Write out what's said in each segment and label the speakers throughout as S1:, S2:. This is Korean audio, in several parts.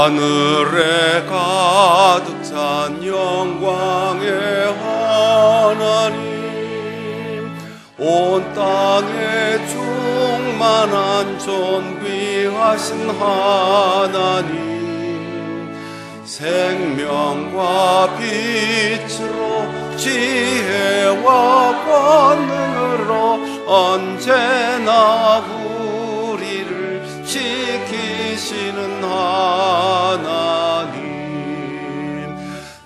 S1: 하늘에 가득 찬 영광의 하나님, 온 땅에 충만한 존귀하신 하나님, 생명과 빛으로 지혜와 권능으로 언제나 우리를 지키시는 하나님,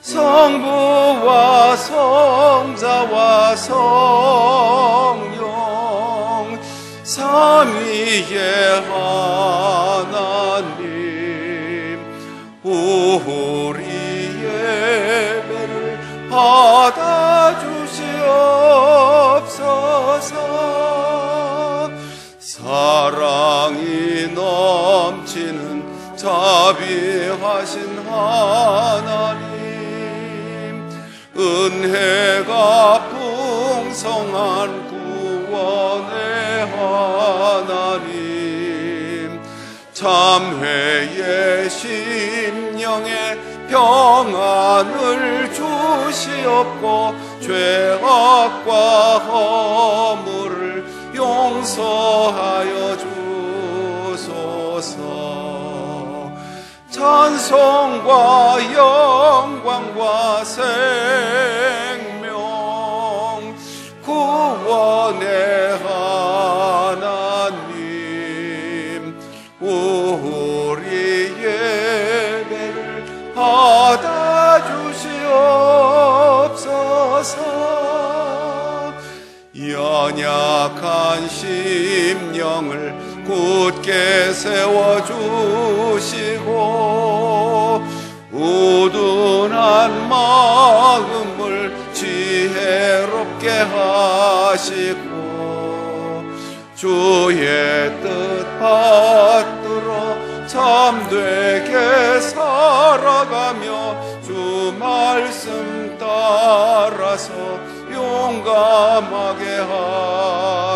S1: 성부와 성자와 성령 삼위의 하나님, 우리 예배를 받아주시옵소서. 사랑이 넘치는 자비하신 하나님, 은혜가 풍성한 구원의 하나님, 참회의 심령에 평안을 주시옵고 죄악과 허물을 용서하여 주소서. 찬송과 영광과 생명 구원의 하나님, 우리 예배를 받아주시옵소서. 연약한 심령을 굳게 세워주시고 우둔한 마음을 지혜롭게 하시고 주의 뜻 받들어 참되게 살아가며 주 말씀 따라서 용감하게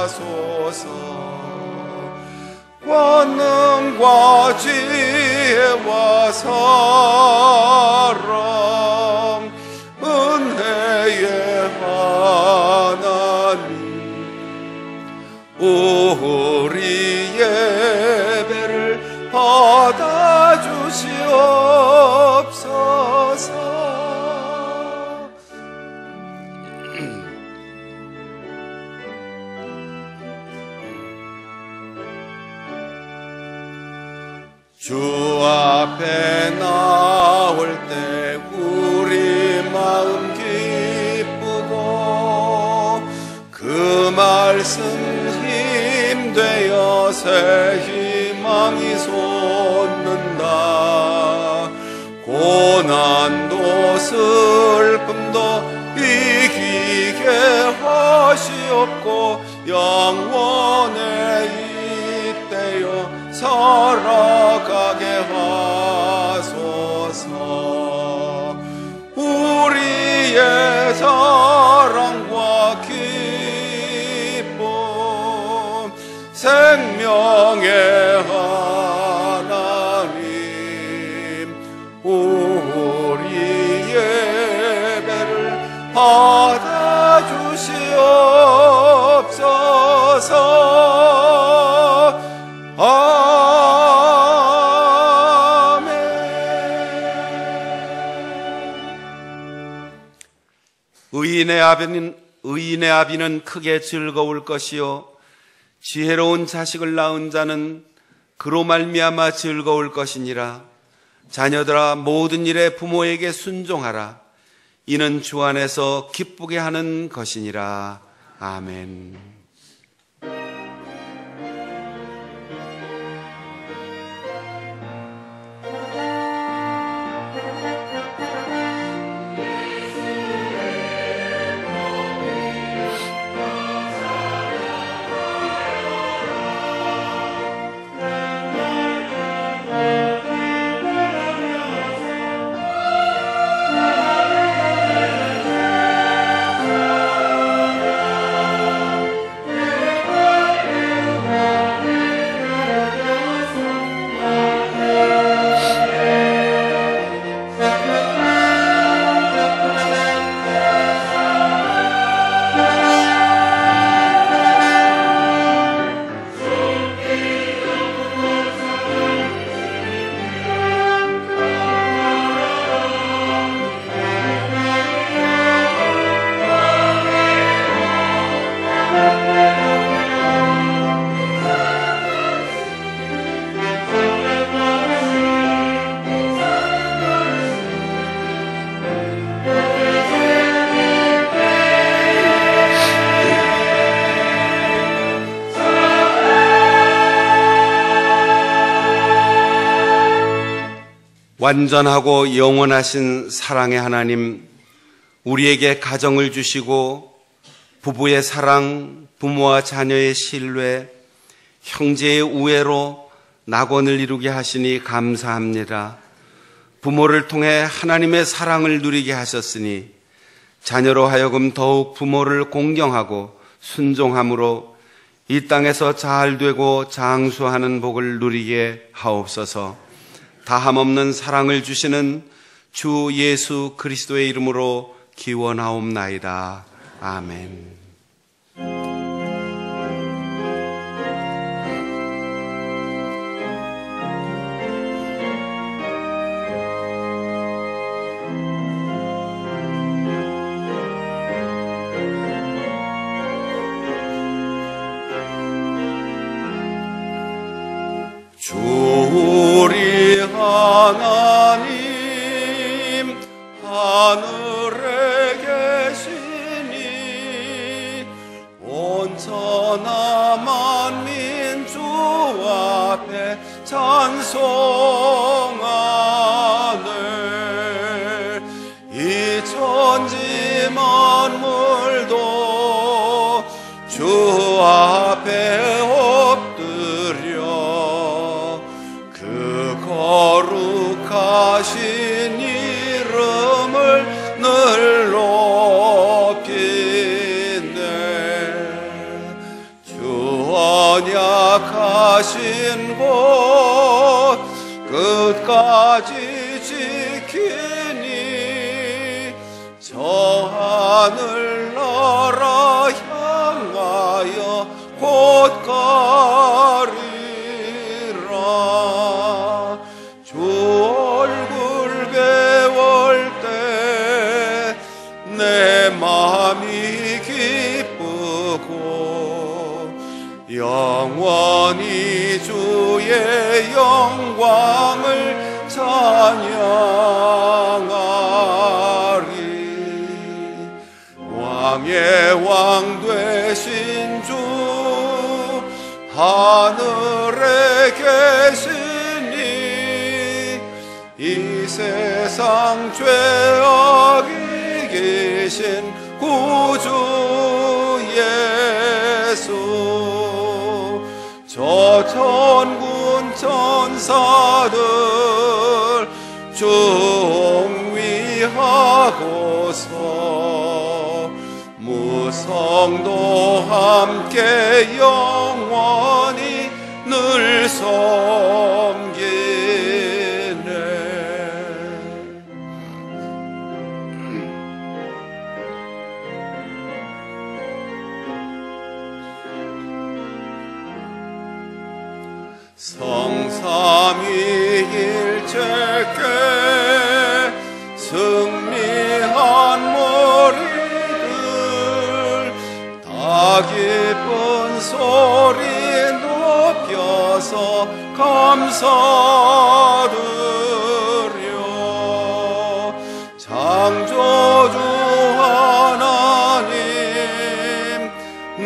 S1: 하소서. 권능과 지혜와 사랑 은혜의 하나님, 우리 예배를 받아주시옵소서. 주 앞에 나올 때 우리 마음 기쁘고 그 말씀 힘되어 새 희망이 솟는다. 고난도 슬픔도 이기게 하시옵고 영원에 잇대어 살아가게 하소서. 우리의 사랑과 기쁨 생명의 하나님, 우리 예배를 받아주시옵소서. 아멘. 의인의 아비는 크게 즐거울 것이요 지혜로운 자식을 낳은 자는 그로 말미암아 즐거울 것이니라. 자녀들아 모든 일에 부모에게 순종하라. 이는 주 안에서 기쁘게 하는 것이니라. 아멘. 완전하고 영원하신 사랑의 하나님, 우리에게 가정을 주시고 부부의 사랑, 부모와 자녀의 신뢰, 형제의 우애로 낙원을 이루게 하시니 감사합니다. 부모를 통해 하나님의 사랑을 누리게 하셨으니 자녀로 하여금 더욱 부모를 공경하고 순종함으로 이 땅에서 잘 되고 장수하는 복을 누리게 하옵소서. 다함없는 사랑을 주시는 주 예수 그리스도의 이름으로 기원하옵나이다. 아멘.
S2: 우리 하나님 하늘에 계시니 온천하 만민 주 앞에 찬송하네. 이 천지 만물도 주 앞에 거룩하신 이름을 늘 높이네. 주 언약하신 곳 끝까지 지키니 저 하늘나라 향하여 곧 가리라. 주 얼굴 배울 때 내 마음이 기쁘고 영원히 주의 영광을 찬양하리. 왕의 왕 되신 주 하늘에 계시니 이 세상 죄악이 계신 구주 예수. 저 천군 천사들 중위하고서 무성도 함께 영원히 늘 섬기네. 성삼위일체께 승리한 머리들 다 기쁜 소리 높여서 감사드려. 창조주 하나님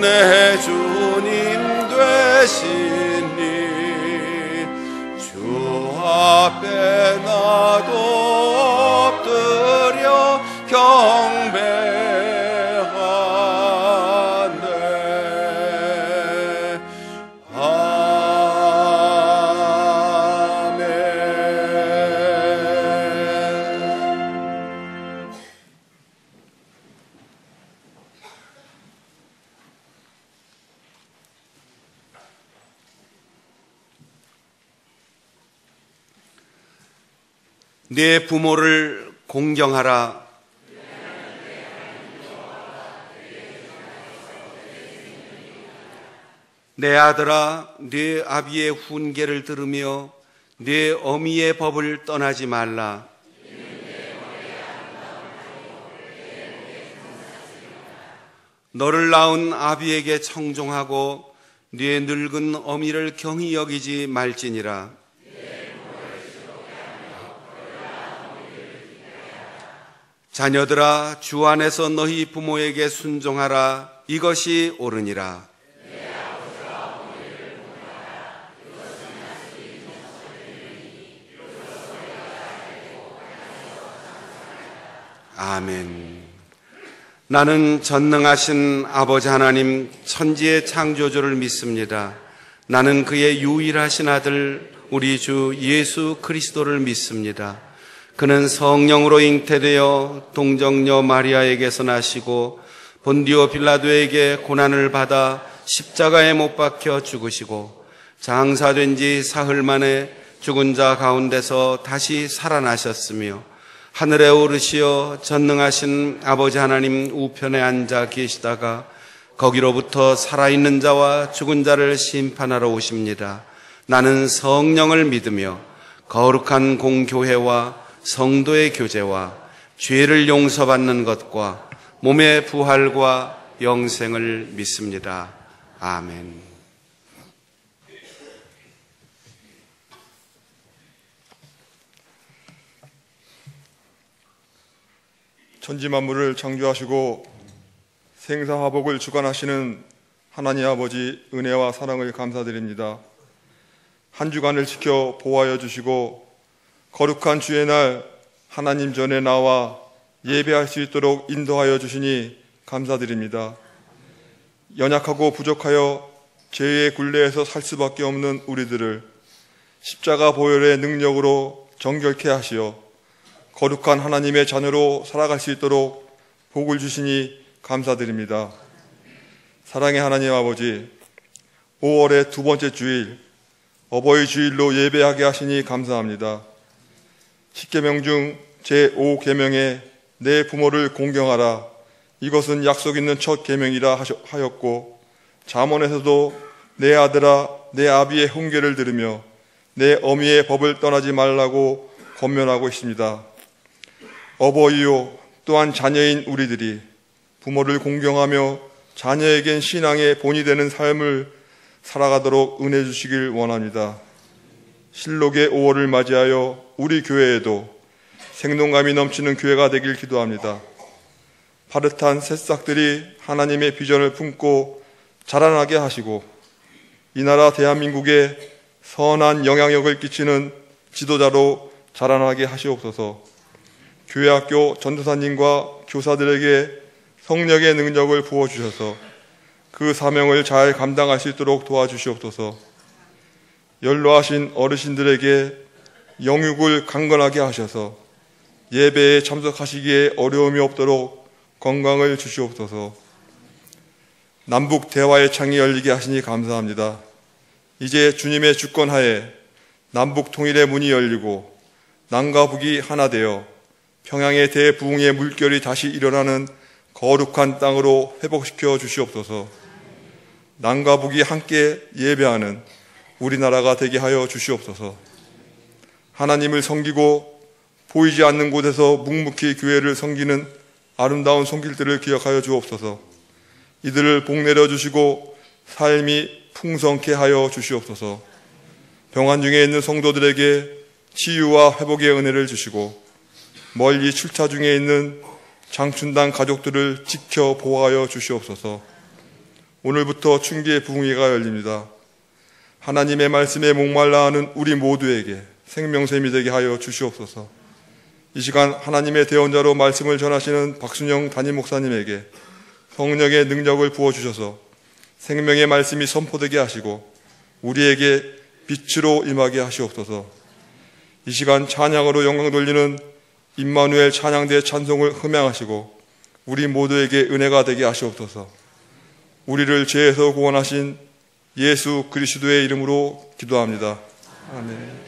S2: 내 주님 되시니 주 앞에 나도 엎드려 경배하네. 아멘.
S1: 네 부모를 공경하라. 내 아들아, 네 아비의 훈계를 들으며 네 어미의 법을 떠나지 말라. 너를 낳은 아비에게 청종하고 네 늙은 어미를 경히 여기지 말지니라. 자녀들아, 주 안에서 너희 부모에게 순종하라. 이것이 옳으니라. 아멘. 나는 전능하신 아버지 하나님 천지의 창조주를 믿습니다. 나는 그의 유일하신 아들 우리 주 예수 그리스도를 믿습니다. 그는 성령으로 잉태되어 동정녀 마리아에게서 나시고 본디오 빌라도에게 고난을 받아 십자가에 못 박혀 죽으시고 장사된 지 사흘 만에 죽은 자 가운데서 다시 살아나셨으며 하늘에 오르시어 전능하신 아버지 하나님 우편에 앉아 계시다가 거기로부터 살아있는 자와 죽은 자를 심판하러 오십니다. 나는 성령을 믿으며 거룩한 공교회와 성도의 교제와 죄를 용서받는 것과 몸의 부활과 영생을 믿습니다. 아멘.
S3: 천지 만물을 창조하시고 생사화복을 주관하시는 하나님 아버지 은혜와 사랑을 감사드립니다. 한 주간을 지켜 보호하여 주시고 거룩한 주의 날 하나님 전에 나와 예배할 수 있도록 인도하여 주시니 감사드립니다. 연약하고 부족하여 죄의 굴레에서 살 수밖에 없는 우리들을 십자가 보혈의 능력으로 정결케 하시어 거룩한 하나님의 자녀로 살아갈 수 있도록 복을 주시니 감사드립니다. 사랑의 하나님 아버지, 5월의 두 번째 주일 어버이 주일로 예배하게 하시니 감사합니다. 10계명 중 제5계명에 내 부모를 공경하라, 이것은 약속 있는 첫 계명이라 하였고, 잠언에서도 내 아들아 내 아비의 훈계를 들으며 내 어미의 법을 떠나지 말라고 권면하고 있습니다. 어버이요 또한 자녀인 우리들이 부모를 공경하며 자녀에겐 신앙의 본이 되는 삶을 살아가도록 은혜 주시길 원합니다. 실록의 5월을 맞이하여 우리 교회에도 생동감이 넘치는 교회가 되길 기도합니다. 파릇한 새싹들이 하나님의 비전을 품고 자라나게 하시고 이 나라 대한민국에 선한 영향력을 끼치는 지도자로 자라나게 하시옵소서. 교회학교 전도사님과 교사들에게 성령의 능력을 부어주셔서 그 사명을 잘 감당할 수 있도록 도와주시옵소서. 연로하신 어르신들에게 영육을 강건하게 하셔서 예배에 참석하시기에 어려움이 없도록 건강을 주시옵소서. 남북 대화의 창이 열리게 하시니 감사합니다. 이제 주님의 주권하에 남북 통일의 문이 열리고 남과 북이 하나 되어 평양의 대부흥의 물결이 다시 일어나는 거룩한 땅으로 회복시켜 주시옵소서. 남과 북이 함께 예배하는 우리나라가 되게 하여 주시옵소서. 하나님을 섬기고 보이지 않는 곳에서 묵묵히 교회를 섬기는 아름다운 손길들을 기억하여 주옵소서. 이들을 복내려 주시고 삶이 풍성케 하여 주시옵소서. 병환 중에 있는 성도들에게 치유와 회복의 은혜를 주시고 멀리 출타 중에 있는 장춘당 가족들을 지켜 보호하여 주시옵소서. 오늘부터 충기의 부흥회가 열립니다. 하나님의 말씀에 목말라 하는 우리 모두에게 생명샘이 되게 하여 주시옵소서. 이 시간 하나님의 대언자로 말씀을 전하시는 박순영 담임 목사님에게 성령의 능력을 부어주셔서 생명의 말씀이 선포되게 하시고 우리에게 빛으로 임하게 하시옵소서. 이 시간 찬양으로 영광 돌리는 임마누엘 찬양대 찬송을 흠양하시고 우리 모두에게 은혜가 되게 하시옵소서. 우리를 죄에서 구원하신 예수 그리스도의 이름으로 기도합니다. 아멘.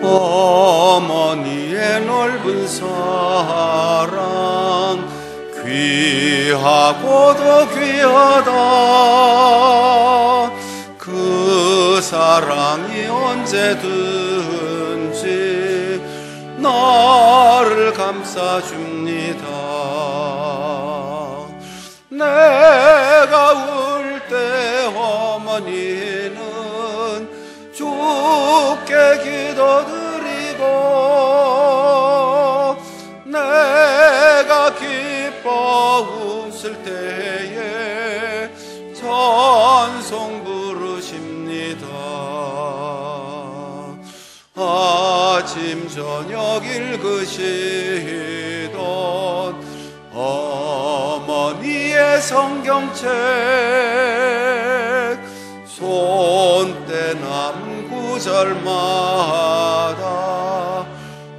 S2: 어머니의 넓은 사랑 귀하고도 귀하다. 그 사랑이 언제든지 나를 감싸줍니다. 내가 울 때 어머니는 주께 기도드리고, 내가 기뻐 웃을 때에 찬송 부르십니다. 아침 저녁 읽으시던 어머니의 성경책, 손때남 구절마다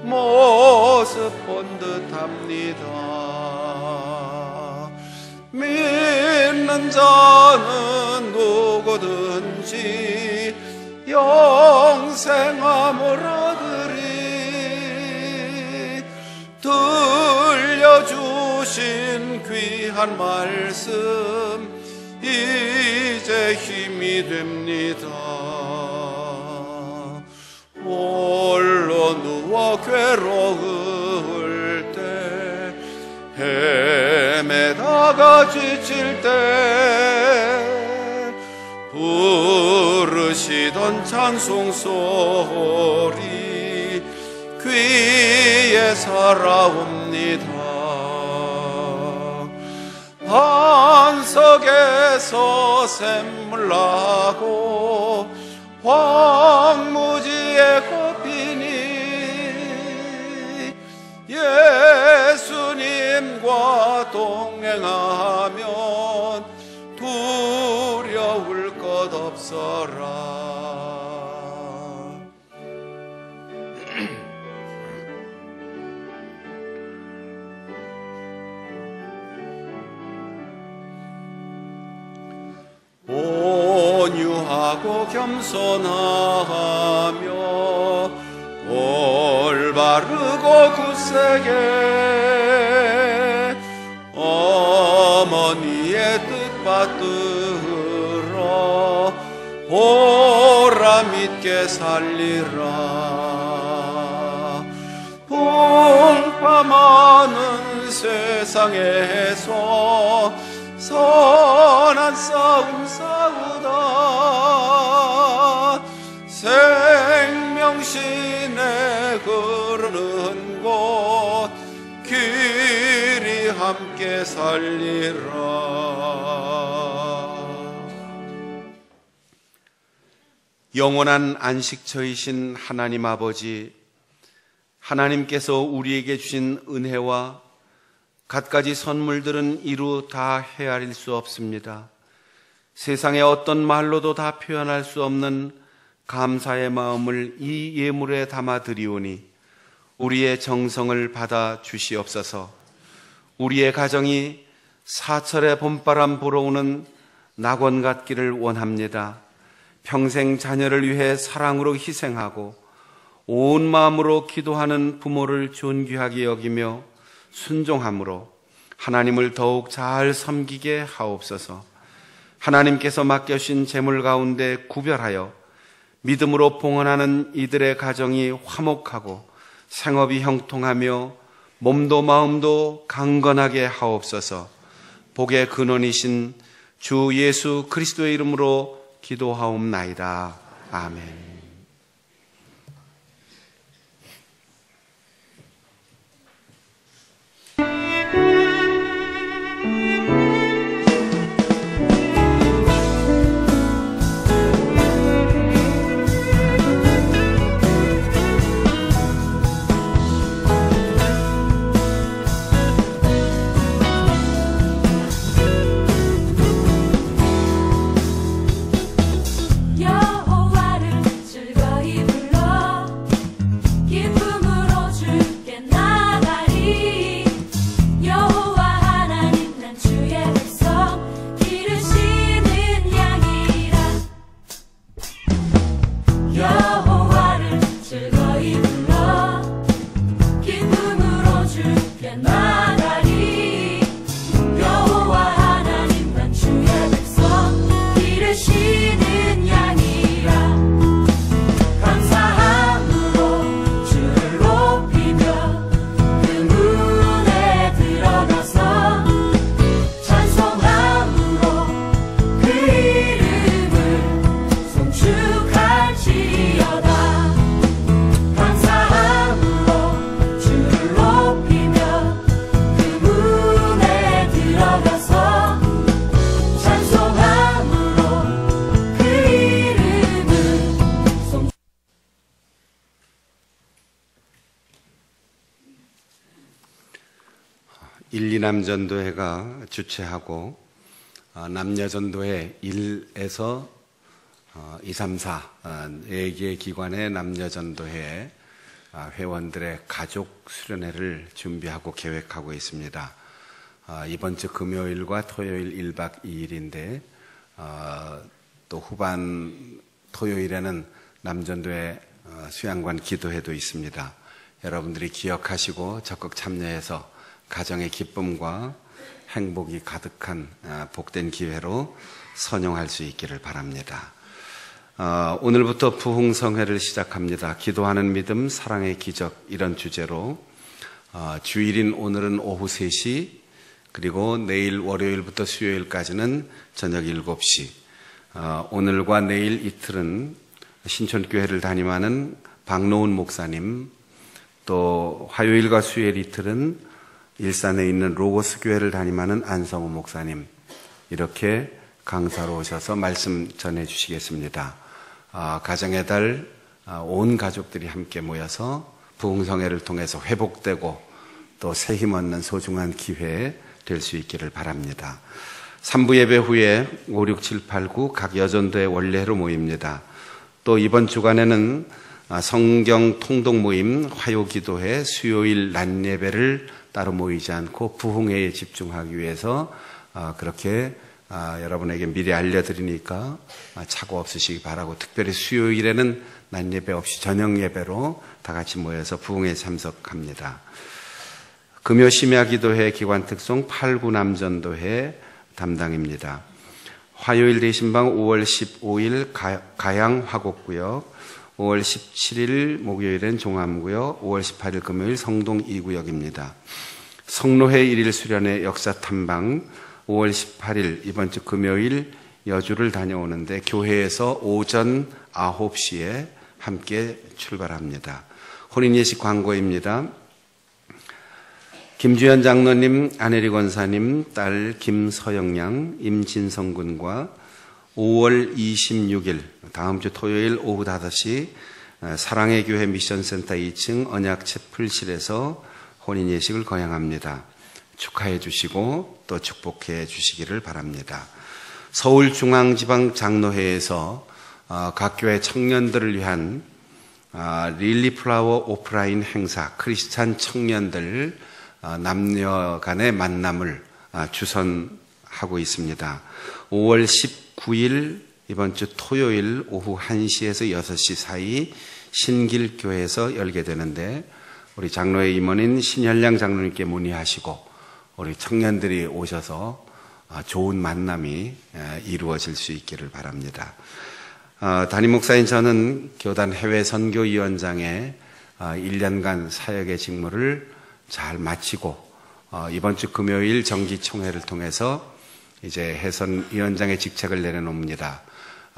S2: 모습 본 듯합니다. 믿는 자는 누구든지 영생함을 얻으리. 들려주신 귀한 말씀 이제 힘이 됩니다. 홀로 누워 괴로울 때, 헤매다가 지칠 때 부르시던 찬송 소리 귀에 살아옵니다. 반석에서 샘물 나고 황무지에 꽃피니 예수님과 동행하면 두려울 것 없어라. 온유하고 겸손하며 올바르고 굳세게 어머니의 뜻 받들어 보람 있게 살리라. 풍파많은 세상에서 선한 싸움 싸우다 생명신에 흐르는 곳 길이 함께 살리라.
S1: 영원한 안식처이신 하나님 아버지, 하나님께서 우리에게 주신 은혜와 갖가지 선물들은 이루 다 헤아릴 수 없습니다. 세상의 어떤 말로도 다 표현할 수 없는 감사의 마음을 이 예물에 담아 드리오니 우리의 정성을 받아 주시옵소서. 우리의 가정이 사철의 봄바람 불어오는 낙원 같기를 원합니다. 평생 자녀를 위해 사랑으로 희생하고 온 마음으로 기도하는 부모를 존귀하게 여기며 순종함으로 하나님을 더욱 잘 섬기게 하옵소서. 하나님께서 맡겨주신 재물 가운데 구별하여 믿음으로 봉헌하는 이들의 가정이 화목하고 생업이 형통하며 몸도 마음도 강건하게 하옵소서. 복의 근원이신 주 예수 그리스도의 이름으로 기도하옵나이다. 아멘.
S4: 여호와를
S1: 1, 2남 전도회가 주최하고 남녀전도회 1에서 2, 3, 4 4개의 기관의 남녀전도회 회원들의 가족 수련회를 준비하고 계획하고 있습니다. 이번 주 금요일과 토요일 1박 2일인데 또 후반 토요일에는 남전도회 수양관 기도회도 있습니다. 여러분들이 기억하시고 적극 참여해서 가정의 기쁨과 행복이 가득한 복된 기회로 선용할 수 있기를 바랍니다. 오늘부터 부흥성회를 시작합니다. 기도하는 믿음, 사랑의 기적 이런 주제로 주일인 오늘은 오후 3시 그리고 내일 월요일부터 수요일까지는 저녁 7시 오늘과 내일 이틀은 신촌교회를 담임하는 박노은 목사님 또 화요일과 수요일 이틀은 일산에 있는 로고스 교회를 담임하는 안성우 목사님 이렇게 강사로 오셔서 말씀 전해주시겠습니다. 가정의 달 온 가족들이 함께 모여서 부흥성회를 통해서 회복되고 또 새 힘 얻는 소중한 기회 될 수 있기를 바랍니다. 3부 예배 후에 5, 6, 7, 8, 9 각 여전도의 원래로 모입니다. 또 이번 주간에는 성경 통독 모임 화요기도회 수요일 낮 예배를 따로 모이지 않고 부흥회에 집중하기 위해서 그렇게 여러분에게 미리 알려드리니까 착오 없으시기 바라고 특별히 수요일에는 낮 예배 없이 저녁 예배로 다 같이 모여서 부흥회에 참석합니다. 금요 심야기도회 기관 특송 8, 9 남전도회 담당입니다. 화요일 대신방 5월 15일 가양 화곡구역 5월 17일 목요일엔 종암구역 5월 18일 금요일 성동 2구역입니다. 성로회 1일 수련회 역사 탐방 5월 18일 이번 주 금요일 여주를 다녀오는데 교회에서 오전 9시에 함께 출발합니다. 혼인예식 광고입니다. 김주현 장로님, 안혜리 권사님, 딸 김서영양, 임진성 군과 5월 26일 다음 주 토요일 오후 5시 사랑의 교회 미션센터 2층 언약채플실에서 혼인예식을 거행합니다. 축하해 주시고 또 축복해 주시기를 바랍니다. 서울중앙지방장로회에서 각 교회 청년들을 위한 릴리플라워 오프라인 행사 크리스찬 청년들 남녀 간의 만남을 주선하고 있습니다. 5월 19일 이번 주 토요일 오후 1시에서 6시 사이 신길교회에서 열게 되는데 우리 장로의 임원인 신현량 장로님께 문의하시고 우리 청년들이 오셔서 좋은 만남이 이루어질 수 있기를 바랍니다. 담임 목사인 저는 교단 해외 선교위원장의 1년간 사역의 직무를 잘 마치고 이번 주 금요일 정기총회를 통해서 이제 해선위원장의 직책을 내려놓습니다.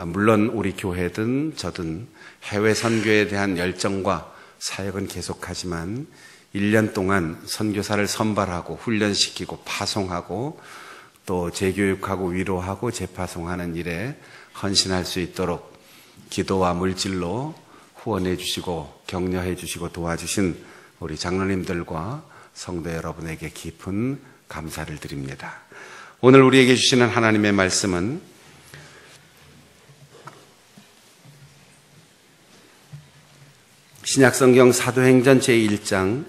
S1: 물론 우리 교회든 저든 해외 선교에 대한 열정과 사역은 계속하지만 1년 동안 선교사를 선발하고 훈련시키고 파송하고 또 재교육하고 위로하고 재파송하는 일에 헌신할 수 있도록 기도와 물질로 후원해 주시고 격려해 주시고 도와주신 우리 장로님들과 성도 여러분에게 깊은 감사를 드립니다. 오늘 우리에게 주시는 하나님의 말씀은 신약성경 사도행전 제1장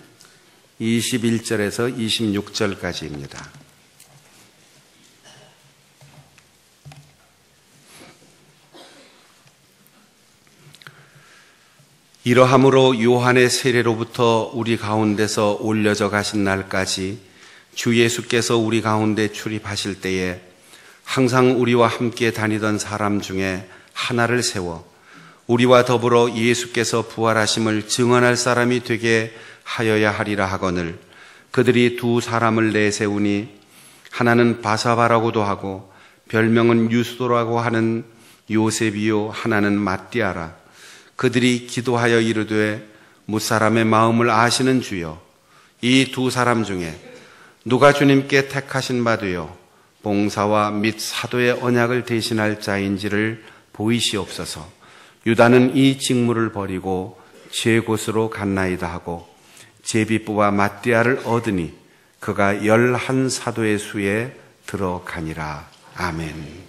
S1: 21절에서 26절까지입니다. 이러함으로 요한의 세례로부터 우리 가운데서 올려져 가신 날까지 주 예수께서 우리 가운데 출입하실 때에 항상 우리와 함께 다니던 사람 중에 하나를 세워 우리와 더불어 예수께서 부활하심을 증언할 사람이 되게 하여야 하리라 하거늘 그들이 두 사람을 내세우니 하나는 바사바라고도 하고 별명은 유스도라고 하는 요셉이요 하나는 마띠아라. 그들이 기도하여 이르되 무사람의 마음을 아시는 주여 이 두 사람 중에 누가 주님께 택하신 바 되어 봉사와 및 사도의 언약을 대신할 자인지를 보이시옵소서. 유다는 이 직무를 버리고 제 곳으로 갔나이다 하고 제비뽑아 마띠아를 얻으니 그가 11사도의 수에 들어가니라. 아멘.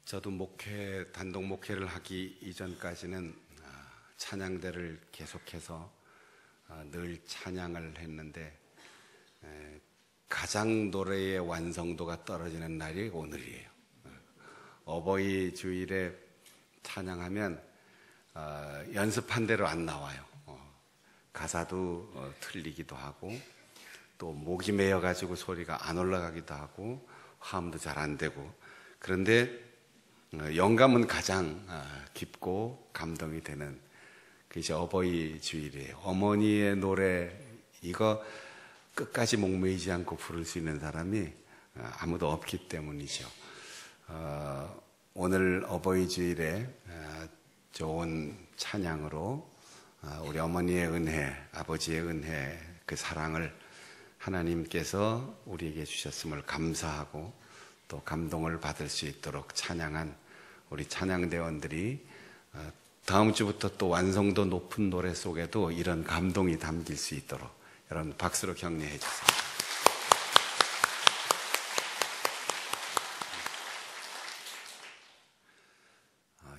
S1: 저도 단독 목회를 하기 이전까지는 찬양대를 계속해서 늘 찬양을 했는데 가장 노래의 완성도가 떨어지는 날이 오늘이에요. 어버이 주일에 찬양하면 연습한 대로 안 나와요. 가사도 틀리기도 하고 또 목이 메어가지고 소리가 안 올라가기도 하고 화음도 잘 안 되고, 그런데 영감은 가장 깊고 감동이 되는 그것이 어버이 주일이에요. 어머니의 노래, 이거 끝까지 목매이지 않고 부를 수 있는 사람이 아무도 없기 때문이죠. 오늘 어버이 주일에 좋은 찬양으로 우리 어머니의 은혜, 아버지의 은혜, 그 사랑을 하나님께서 우리에게 주셨음을 감사하고 또 감동을 받을 수 있도록 찬양한 우리 찬양대원들이 다음 주부터 또 완성도 높은 노래 속에도 이런 감동이 담길 수 있도록 여러분 박수로 격려해 주세요.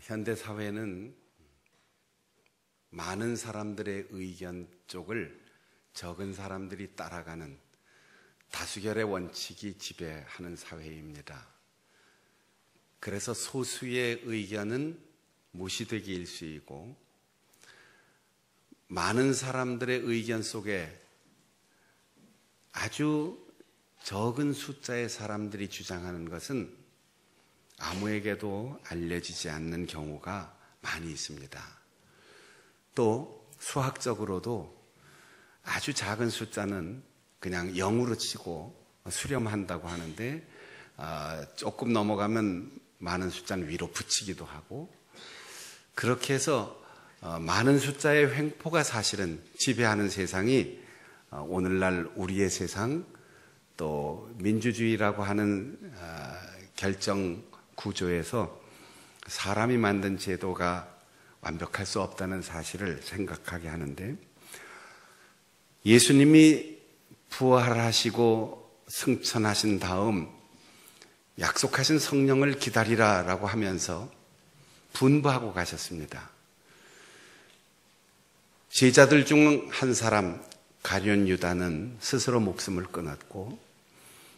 S1: 현대 사회는 많은 사람들의 의견 쪽을 적은 사람들이 따라가는 다수결의 원칙이 지배하는 사회입니다. 그래서 소수의 의견은 무시되기 일쑤이고 많은 사람들의 의견 속에 아주 적은 숫자의 사람들이 주장하는 것은 아무에게도 알려지지 않는 경우가 많이 있습니다. 또 수학적으로도 아주 작은 숫자는 그냥 0으로 치고 수렴한다고 하는데 조금 넘어가면 많은 숫자는 위로 붙이기도 하고 그렇게 해서 많은 숫자의 횡포가 사실은 지배하는 세상이 오늘날 우리의 세상 또 민주주의라고 하는 결정 구조에서 사람이 만든 제도가 완벽할 수 없다는 사실을 생각하게 하는데 예수님이 부활하시고 승천하신 다음 약속하신 성령을 기다리라라고 하면서 분부하고 가셨습니다. 제자들 중 한 사람 가룟 유다는 스스로 목숨을 끊었고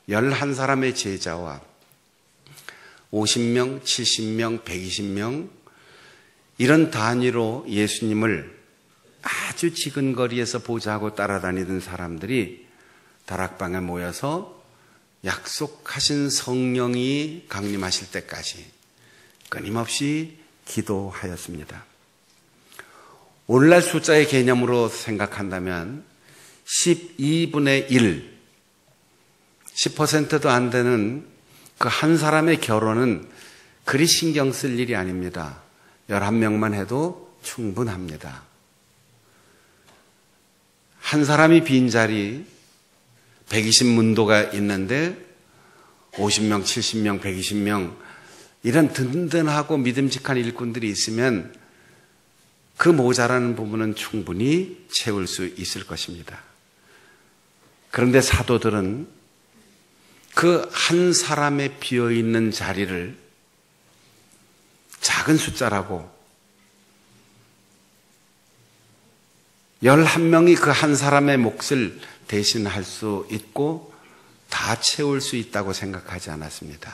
S1: 11사람의 제자와 50명, 70명, 120명 이런 단위로 예수님을 아주 지근 거리에서 보자고 따라다니던 사람들이 다락방에 모여서 약속하신 성령이 강림하실 때까지 끊임없이 기도하였습니다. 오늘날 숫자의 개념으로 생각한다면 12분의 1, 10%도 안 되는 그 한 사람의 결혼은 그리 신경 쓸 일이 아닙니다. 11명만 해도 충분합니다. 한 사람이 빈자리 120문도가 있는데 50명, 70명, 120명 이런 든든하고 믿음직한 일꾼들이 있으면 그 모자라는 부분은 충분히 채울 수 있을 것입니다. 그런데 사도들은 그 한 사람의 비어있는 자리를 작은 숫자라고 11명이 그 한 사람의 몫을 대신할 수 있고 다 채울 수 있다고 생각하지 않았습니다.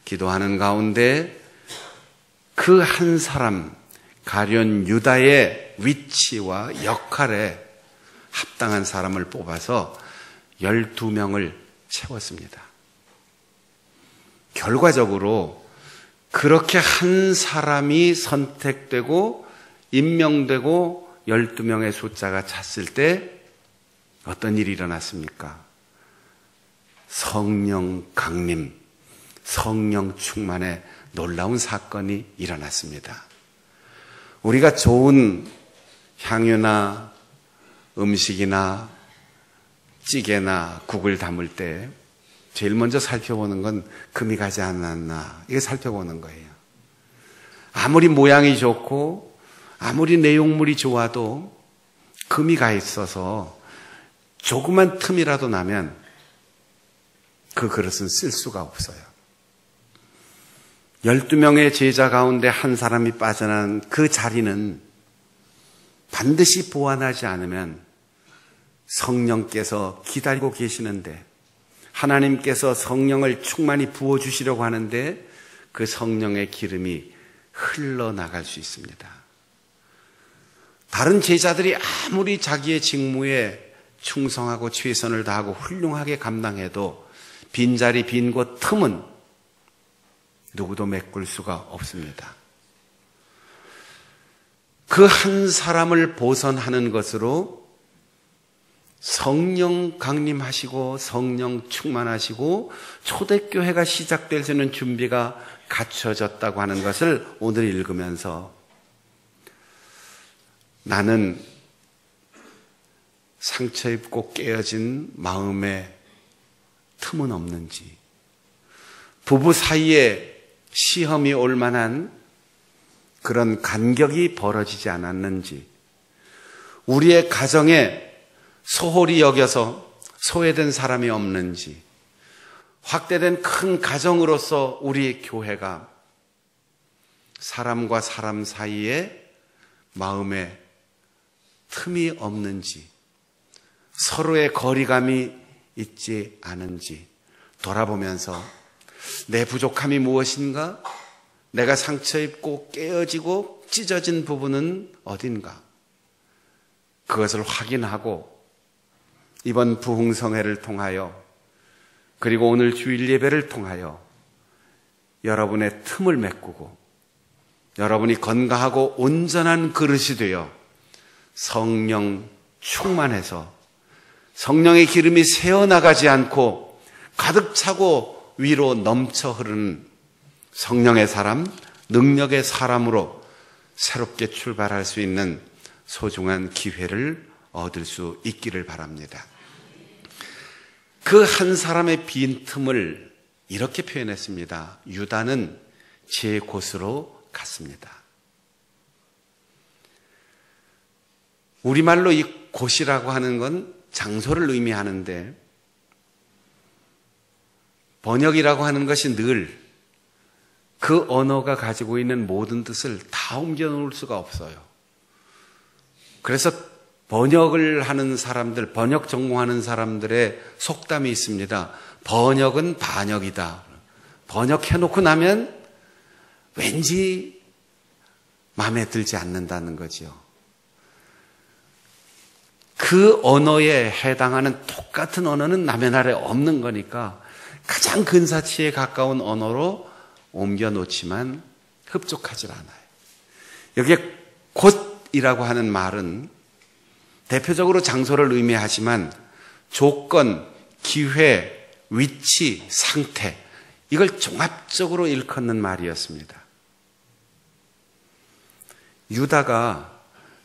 S1: 기도하는 가운데 그 한 사람 가룟 유다의 위치와 역할에 합당한 사람을 뽑아서 12명을 채웠습니다. 결과적으로 그렇게 한 사람이 선택되고 임명되고 12명의 숫자가 찼을 때 어떤 일이 일어났습니까? 성령 강림, 성령 충만의 놀라운 사건이 일어났습니다. 우리가 좋은 향유나 음식이나 찌개나 국을 담을 때 제일 먼저 살펴보는 건 금이 가지 않았나 이게 살펴보는 거예요. 아무리 모양이 좋고 아무리 내용물이 좋아도 금이 가 있어서 조그만 틈이라도 나면 그 그릇은 쓸 수가 없어요. 12명의 제자 가운데 한 사람이 빠져난 그 자리는 반드시 보완하지 않으면 성령께서 기다리고 계시는데 하나님께서 성령을 충만히 부어주시려고 하는데 그 성령의 기름이 흘러나갈 수 있습니다. 다른 제자들이 아무리 자기의 직무에 충성하고 최선을 다하고 훌륭하게 감당해도 빈자리 빈 곳 틈은 누구도 메꿀 수가 없습니다. 그 한 사람을 보선하는 것으로 성령 강림하시고 성령 충만하시고 초대교회가 시작될 수 있는 준비가 갖춰졌다고 하는 것을 오늘 읽으면서 나는 상처 입고 깨어진 마음에 틈은 없는지, 부부 사이에 시험이 올 만한 그런 간격이 벌어지지 않았는지, 우리의 가정에 소홀히 여겨서 소외된 사람이 없는지, 확대된 큰 가정으로서 우리 교회가 사람과 사람 사이에 마음에 틈이 없는지, 서로의 거리감이 있지 않은지 돌아보면서 내 부족함이 무엇인가? 내가 상처 입고 깨어지고 찢어진 부분은 어딘가? 그것을 확인하고 이번 부흥성회를 통하여, 그리고 오늘 주일 예배를 통하여 여러분의 틈을 메꾸고 여러분이 건강하고 온전한 그릇이 되어 성령 충만해서 성령의 기름이 새어나가지 않고 가득 차고 위로 넘쳐 흐르는 성령의 사람, 능력의 사람으로 새롭게 출발할 수 있는 소중한 기회를 얻을 수 있기를 바랍니다. 그 한 사람의 빈 틈을 이렇게 표현했습니다. 유다는 제 곳으로 갔습니다. 우리말로 이 곳이라고 하는 건 장소를 의미하는데, 번역이라고 하는 것이 늘 그 언어가 가지고 있는 모든 뜻을 다 옮겨 놓을 수가 없어요. 그래서 번역을 하는 사람들, 번역 전공하는 사람들의 속담이 있습니다. 번역은 반역이다. 번역해놓고 나면 왠지 마음에 들지 않는다는 거죠. 그 언어에 해당하는 똑같은 언어는 남의 나라에 없는 거니까 가장 근사치에 가까운 언어로 옮겨놓지만 흡족하지 않아요. 여기에 곳이라고 하는 말은 대표적으로 장소를 의미하지만 조건, 기회, 위치, 상태, 이걸 종합적으로 일컫는 말이었습니다. 유다가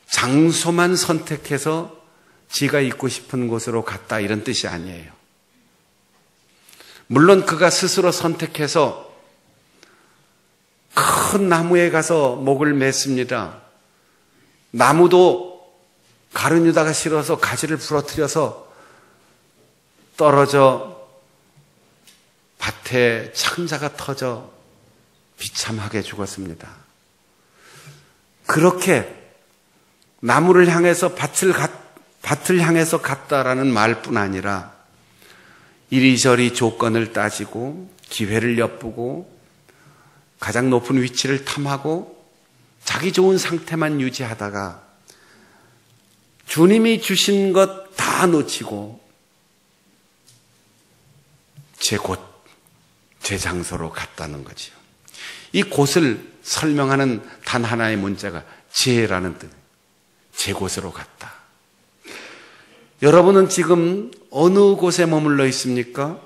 S1: 장소만 선택해서 지가 있고 싶은 곳으로 갔다, 이런 뜻이 아니에요. 물론 그가 스스로 선택해서 큰 나무에 가서 목을 맸습니다. 나무도 가룟 유다가 싫어서 가지를 부러뜨려서 떨어져 밭에 창자가 터져 비참하게 죽었습니다. 그렇게 나무를 향해서 밭을 향해서 갔다라는 말뿐 아니라 이리저리 조건을 따지고 기회를 엿보고 가장 높은 위치를 탐하고 자기 좋은 상태만 유지하다가 주님이 주신 것 다 놓치고 제 곳, 제 장소로 갔다는 거죠. 이 곳을 설명하는 단 하나의 문자가 제라는 뜻, 제 곳으로 갔다. 여러분은 지금 어느 곳에 머물러 있습니까?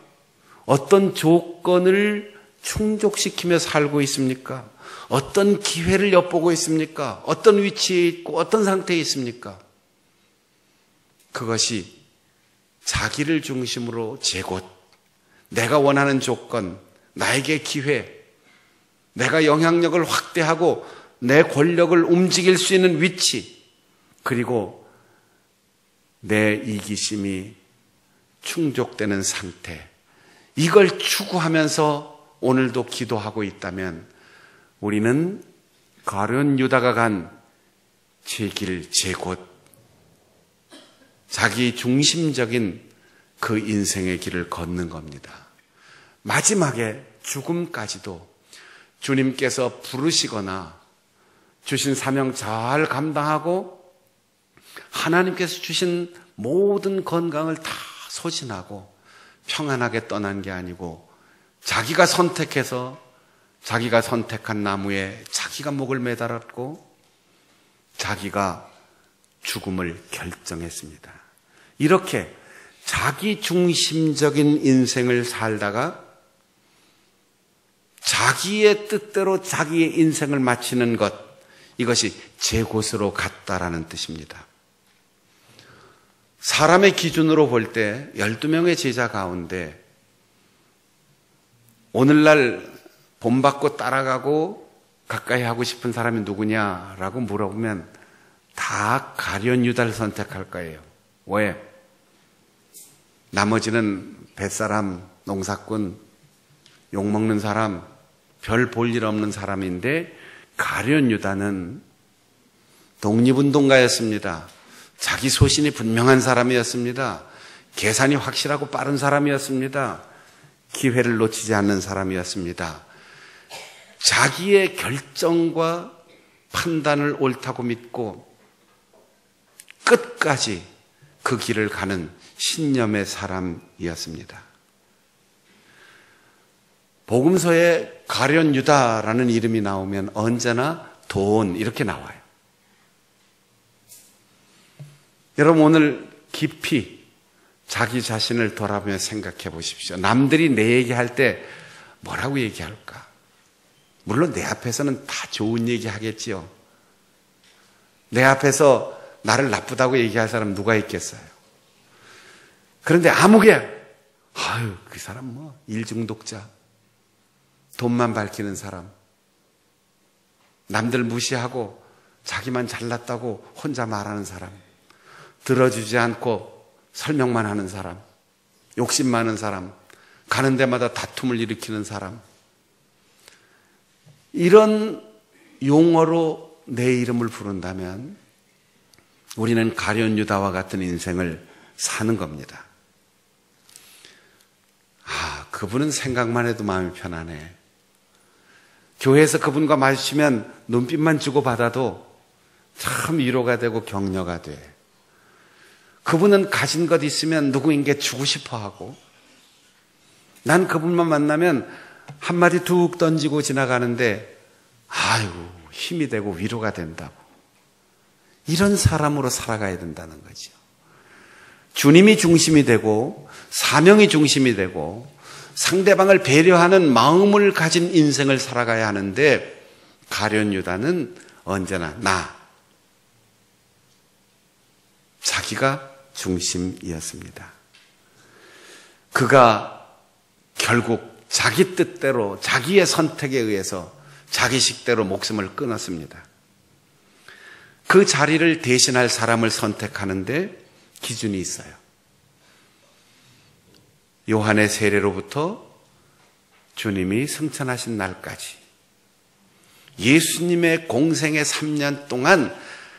S1: 어떤 조건을 충족시키며 살고 있습니까? 어떤 기회를 엿보고 있습니까? 어떤 위치에 있고 어떤 상태에 있습니까? 그것이 자기를 중심으로 제 곳, 내가 원하는 조건, 나에게 기회, 내가 영향력을 확대하고 내 권력을 움직일 수 있는 위치, 그리고 내 이기심이 충족되는 상태, 이걸 추구하면서 오늘도 기도하고 있다면 우리는 가룟 유다가 간 제 길, 제 곳, 자기 중심적인 그 인생의 길을 걷는 겁니다. 마지막에 죽음까지도 주님께서 부르시거나 주신 사명 잘 감당하고 하나님께서 주신 모든 건강을 다 소진하고 평안하게 떠난 게 아니고 자기가 선택해서 자기가 선택한 나무에 자기가 목을 매달았고 자기가 죽음을 결정했습니다. 이렇게 자기 중심적인 인생을 살다가 자기의 뜻대로 자기의 인생을 마치는 것, 이것이 제 곳으로 갔다라는 뜻입니다. 사람의 기준으로 볼 때 12명의 제자 가운데 오늘날 본받고 따라가고 가까이 하고 싶은 사람이 누구냐라고 물어보면 다 가룟 유다를 선택할 거예요. 왜? 나머지는 뱃사람, 농사꾼, 욕먹는 사람, 별 볼 일 없는 사람인데 가룟 유다는 독립운동가였습니다. 자기 소신이 분명한 사람이었습니다. 계산이 확실하고 빠른 사람이었습니다. 기회를 놓치지 않는 사람이었습니다. 자기의 결정과 판단을 옳다고 믿고 끝까지 그 길을 가는 신념의 사람이었습니다. 복음서에 가룟 유다라는 이름이 나오면 언제나 돈 이렇게 나와요. 여러분 오늘 깊이 자기 자신을 돌아보며 생각해 보십시오. 남들이 내 얘기할 때 뭐라고 얘기할까? 물론 내 앞에서는 다 좋은 얘기 하겠지요. 내 앞에서 나를 나쁘다고 얘기할 사람 누가 있겠어요? 그런데 아무개 아유 그 사람 뭐 일중독자, 돈만 밝히는 사람, 남들 무시하고 자기만 잘났다고 혼자 말하는 사람, 들어주지 않고 설명만 하는 사람, 욕심 많은 사람, 가는 데마다 다툼을 일으키는 사람, 이런 용어로 내 이름을 부른다면 우리는 가룟 유다와 같은 인생을 사는 겁니다. 아, 그분은 생각만 해도 마음이 편하네. 교회에서 그분과 마주치면 눈빛만 주고받아도 참 위로가 되고 격려가 돼. 그분은 가진 것 있으면 누구인게 주고 싶어 하고, 난 그분만 만나면 한마디 툭 던지고 지나가는데 아유 힘이 되고 위로가 된다고. 이런 사람으로 살아가야 된다는 거죠. 주님이 중심이 되고 사명이 중심이 되고 상대방을 배려하는 마음을 가진 인생을 살아가야 하는데 가룟 유다는 언제나 자기가 중심이었습니다. 그가 결국 자기 뜻대로 자기의 선택에 의해서 자기 식대로 목숨을 끊었습니다. 그 자리를 대신할 사람을 선택하는데 기준이 있어요. 요한의 세례로부터 주님이 승천하신 날까지 예수님의 공생의 3년 동안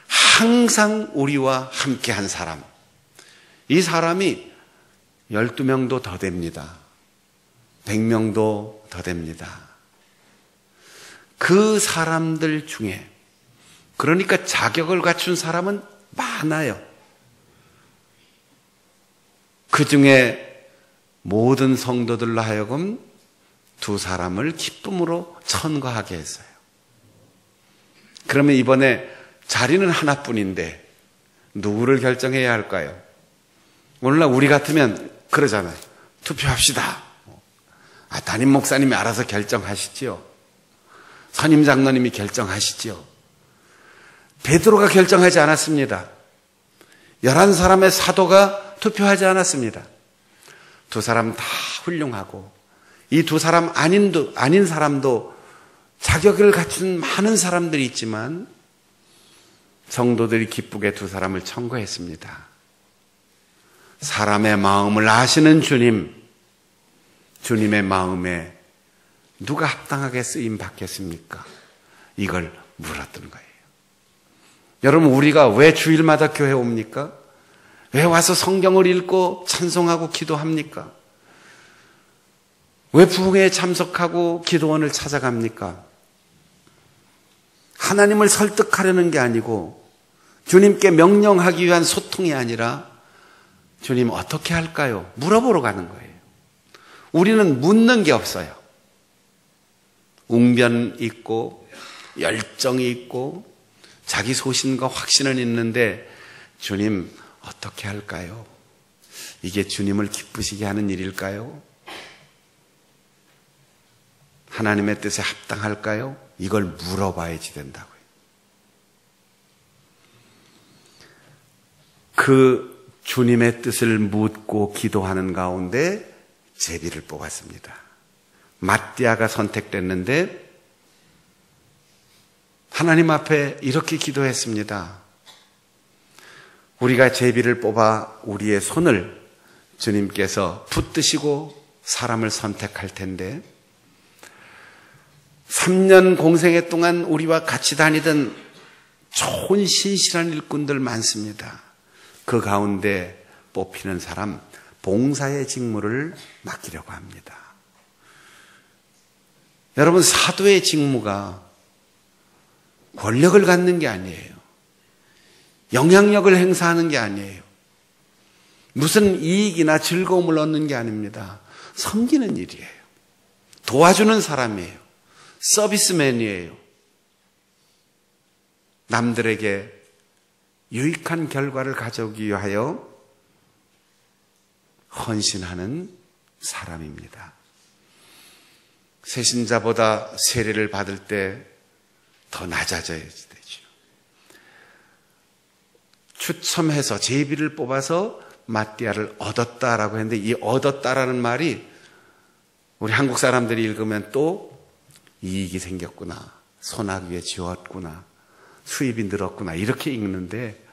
S1: 항상 우리와 함께한 사람, 이 사람이 12명도 더 됩니다. 100명도 더 됩니다. 그 사람들 중에, 그러니까 자격을 갖춘 사람은 많아요. 그 중에 모든 성도들로 하여금 두 사람을 기쁨으로 천거하게 했어요. 그러면 이번에 자리는 하나뿐인데 누구를 결정해야 할까요? 오늘날 우리 같으면 그러잖아요. 투표합시다. 담임 목사님이 알아서 결정하시지요. 선임 장로님이 결정하시지요. 베드로가 결정하지 않았습니다. 11사람의 사도가 투표하지 않았습니다. 두 사람 다 훌륭하고 이 두 사람 아닌 사람도 자격을 갖춘 많은 사람들이 있지만 성도들이 기쁘게 두 사람을 청구했습니다. 사람의 마음을 아시는 주님, 주님의 마음에 누가 합당하게 쓰임 받겠습니까? 이걸 물었던 거예요. 여러분, 우리가 왜 주일마다 교회 옵니까? 왜 와서 성경을 읽고 찬송하고 기도합니까? 왜 부흥회에 참석하고 기도원을 찾아갑니까? 하나님을 설득하려는 게 아니고 주님께 명령하기 위한 소통이 아니라 주님 어떻게 할까요? 물어보러 가는 거예요. 우리는 묻는 게 없어요. 웅변 있고 열정이 있고 자기 소신과 확신은 있는데 주님 어떻게 할까요? 이게 주님을 기쁘시게 하는 일일까요? 하나님의 뜻에 합당할까요? 이걸 물어봐야지 된다고요. 그 주님의 뜻을 묻고 기도하는 가운데 제비를 뽑았습니다. 마띠아가 선택됐는데 하나님 앞에 이렇게 기도했습니다. 우리가 제비를 뽑아 우리의 손을 주님께서 붙드시고 사람을 선택할 텐데 3년 공생애 동안 우리와 같이 다니던 좋은 신실한 일꾼들 많습니다. 그 가운데 뽑히는 사람 봉사의 직무를 맡기려고 합니다. 여러분, 사도의 직무가 권력을 갖는 게 아니에요. 영향력을 행사하는 게 아니에요. 무슨 이익이나 즐거움을 얻는 게 아닙니다. 섬기는 일이에요. 도와주는 사람이에요. 서비스맨이에요. 남들에게 유익한 결과를 가져오기 위하여 헌신하는 사람입니다. 세신자보다 세례를 받을 때 더 낮아져야 되죠. 추첨해서 제비를 뽑아서 마띠아를 얻었다라고 했는데 이 얻었다라는 말이 우리 한국 사람들이 읽으면 또 이익이 생겼구나, 손아귀에 쥐었구나, 수입이 늘었구나 이렇게 읽는데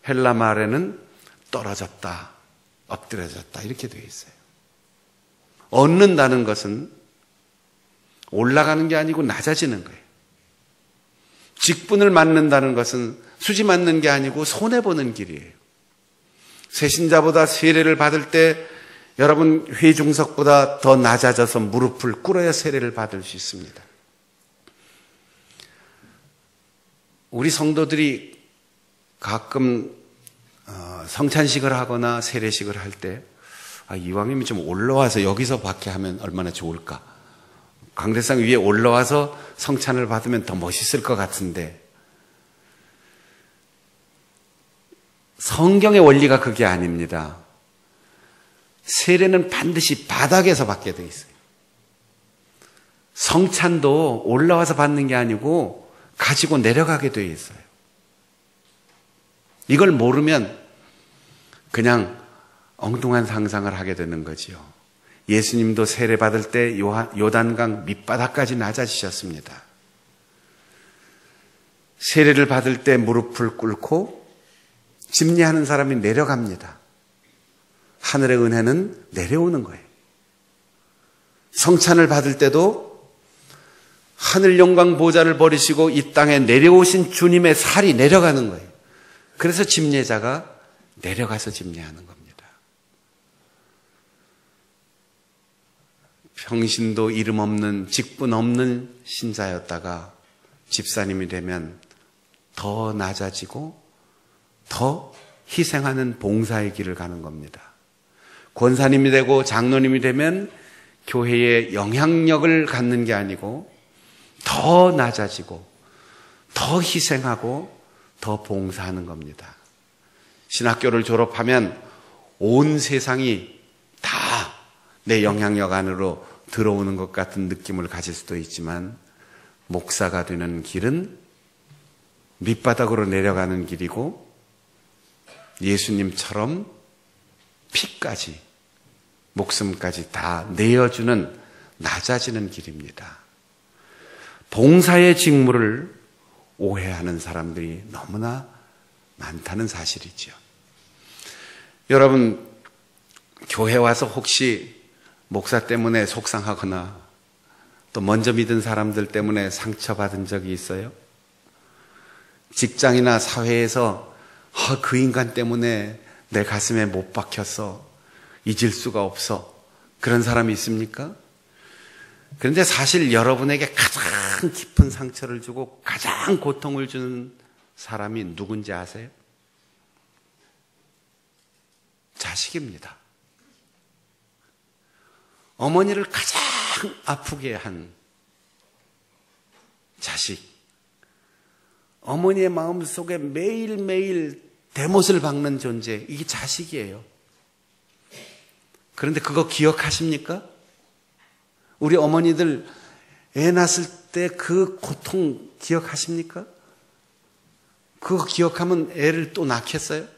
S1: 헬라 말에는 떨어졌다, 엎드려졌다 이렇게 되어 있어요. 얻는다는 것은 올라가는 게 아니고 낮아지는 거예요. 직분을 맡는다는 것은 수지 맞는 게 아니고 손해보는 길이에요. 세신자보다 세례를 받을 때 여러분 회중석보다 더 낮아져서 무릎을 꿇어야 세례를 받을 수 있습니다. 우리 성도들이 가끔 성찬식을 하거나 세례식을 할 때 이왕이면 좀 올라와서 여기서 받게 하면 얼마나 좋을까. 강대상 위에 올라와서 성찬을 받으면 더 멋있을 것 같은데 성경의 원리가 그게 아닙니다. 세례는 반드시 바닥에서 받게 돼 있어요. 성찬도 올라와서 받는 게 아니고 가지고 내려가게 돼 있어요. 이걸 모르면 그냥 엉뚱한 상상을 하게 되는 거지요. 예수님도 세례 받을 때 요단강 밑바닥까지 낮아지셨습니다. 세례를 받을 때 무릎을 꿇고 집례하는 사람이 내려갑니다. 하늘의 은혜는 내려오는 거예요. 성찬을 받을 때도 하늘 영광 보좌를 버리시고 이 땅에 내려오신 주님의 살이 내려가는 거예요. 그래서 집례자가 내려가서 집례하는 겁니다. 평신도 이름 없는 직분 없는 신자였다가 집사님이 되면 더 낮아지고 더 희생하는 봉사의 길을 가는 겁니다. 권사님이 되고 장로님이 되면 교회에 영향력을 갖는 게 아니고 더 낮아지고 더 희생하고 더 봉사하는 겁니다. 신학교를 졸업하면 온 세상이 다 내 영향력 안으로 들어오는 것 같은 느낌을 가질 수도 있지만 목사가 되는 길은 밑바닥으로 내려가는 길이고 예수님처럼 피까지 목숨까지 다 내어주는 낮아지는 길입니다. 봉사의 직무를 오해하는 사람들이 너무나 많다는 사실이죠. 여러분, 교회 와서 혹시 목사 때문에 속상하거나 또 먼저 믿은 사람들 때문에 상처받은 적이 있어요? 직장이나 사회에서 그 인간 때문에 내 가슴에 못 박혔어, 잊을 수가 없어, 그런 사람이 있습니까? 그런데 사실 여러분에게 가장 깊은 상처를 주고 가장 고통을 주는 사람이 누군지 아세요? 자식입니다. 어머니를 가장 아프게 한 자식, 어머니의 마음속에 매일매일 대못을 박는 존재, 이게 자식이에요. 그런데 그거 기억하십니까? 우리 어머니들 애 낳았을 때 그 고통 기억하십니까? 그거 기억하면 애를 또 낳겠어요?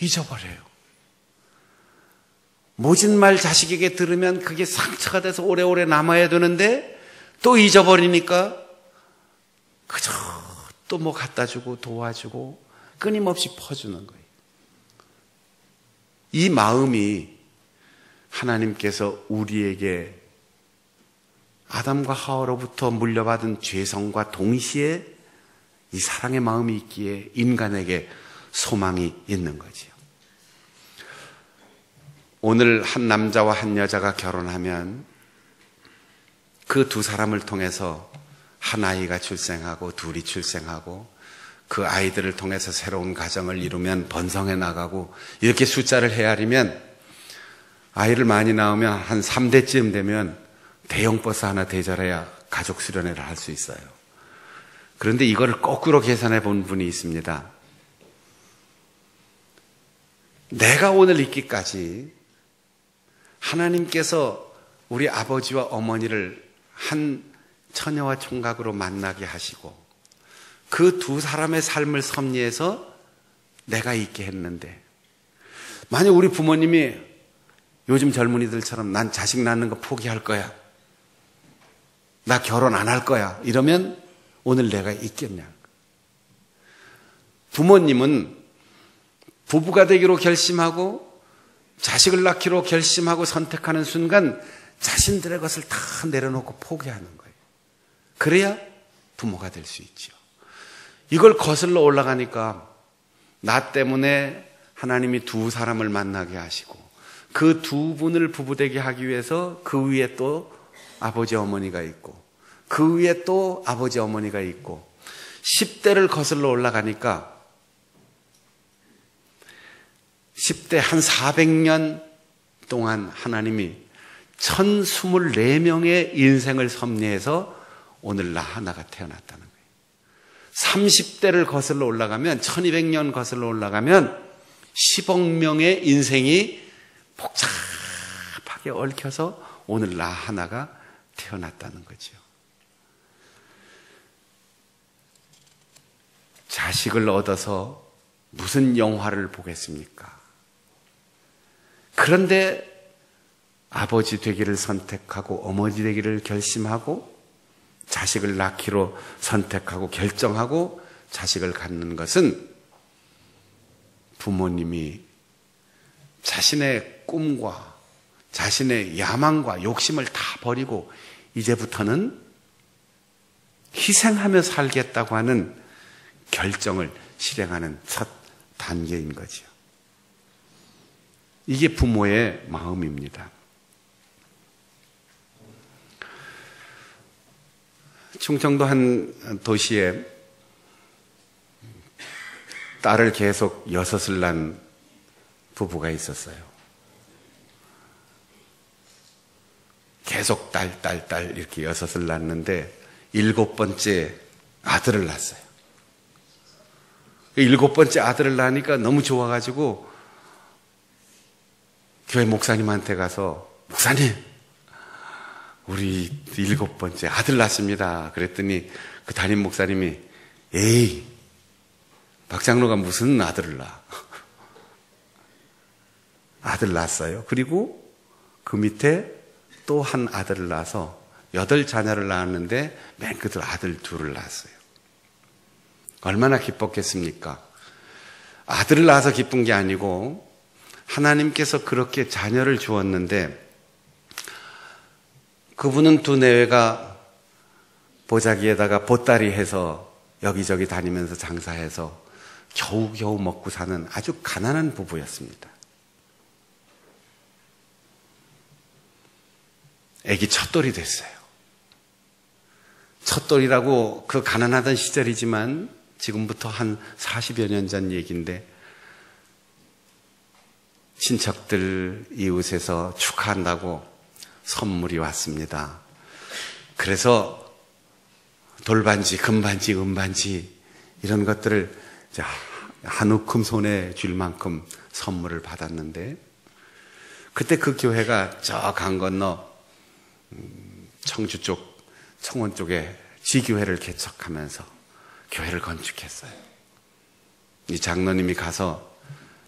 S1: 잊어버려요. 모진 말 자식에게 들으면 그게 상처가 돼서 오래오래 남아야 되는데 또 잊어버리니까 그저 또 뭐 갖다 주고 도와주고 끊임없이 퍼주는 거예요. 이 마음이 하나님께서 우리에게 아담과 하와로부터 물려받은 죄성과 동시에 이 사랑의 마음이 있기에 인간에게 소망이 있는 거지요. 오늘 한 남자와 한 여자가 결혼하면 그 두 사람을 통해서 한 아이가 출생하고 둘이 출생하고 그 아이들을 통해서 새로운 가정을 이루면 번성해 나가고 이렇게 숫자를 헤아리면 아이를 많이 낳으면 한 3대쯤 되면 대형 버스 하나 대절해야 가족 수련회를 할 수 있어요. 그런데 이걸 거꾸로 계산해 본 분이 있습니다. 내가 오늘 있기까지 하나님께서 우리 아버지와 어머니를 한 처녀와 총각으로 만나게 하시고 그 두 사람의 삶을 섭리해서 내가 있게 했는데, 만약 우리 부모님이 요즘 젊은이들처럼 난 자식 낳는 거 포기할 거야, 나 결혼 안 할 거야 이러면 오늘 내가 있겠냐. 부모님은 부부가 되기로 결심하고 자식을 낳기로 결심하고 선택하는 순간 자신들의 것을 다 내려놓고 포기하는 거예요. 그래야 부모가 될 수 있죠. 이걸 거슬러 올라가니까 나 때문에 하나님이 두 사람을 만나게 하시고 그 두 분을 부부되게 하기 위해서 그 위에 또 아버지 어머니가 있고 그 위에 또 아버지 어머니가 있고 10대를 거슬러 올라가니까 10대 한 400년 동안 하나님이 1024명의 인생을 섭리해서 오늘 나 하나가 태어났다는 거예요. 30대를 거슬러 올라가면 1200년 거슬러 올라가면 10억 명의 인생이 복잡하게 얽혀서 오늘 나 하나가 태어났다는 거죠. 자식을 얻어서 무슨 영화를 보겠습니까? 그런데 아버지 되기를 선택하고 어머니 되기를 결심하고 자식을 낳기로 선택하고 결정하고 자식을 갖는 것은 부모님이 자신의 꿈과 자신의 야망과 욕심을 다 버리고 이제부터는 희생하며 살겠다고 하는 결정을 실행하는 첫 단계인 거죠. 이게 부모의 마음입니다. 충청도 한 도시에 딸을 계속 6을 낳은 부부가 있었어요. 계속 딸 이렇게 6을 낳았는데 7번째 아들을 낳았어요. 7번째 아들을 낳으니까 너무 좋아가지고 교회 목사님한테 가서 목사님, 우리 7번째 아들 낳습니다. 그랬더니 그 담임 목사님이 에이, 박 장로가 무슨 아들을 낳아? 아들 낳았어요. 그리고 그 밑에 또 한 아들을 낳아서 8자녀를 낳았는데 맨 끝으로 아들 2을 낳았어요. 얼마나 기뻤겠습니까? 아들을 낳아서 기쁜 게 아니고 하나님께서 그렇게 자녀를 주었는데 그분은 두 내외가 보자기에다가 보따리 해서 여기저기 다니면서 장사해서 겨우겨우 먹고 사는 아주 가난한 부부였습니다. 애기 첫돌이 됐어요. 첫돌이라고 그 가난하던 시절이지만 지금부터 한 40여 년 전 얘기인데 친척들 이웃에서 축하한다고 선물이 왔습니다. 그래서 돌반지, 금반지, 은반지 이런 것들을 한 움큼 손에 줄 만큼 선물을 받았는데 그때 그 교회가 저 강 건너 청주 쪽, 청원 쪽에 지교회를 개척하면서 교회를 건축했어요. 이 장로님이 가서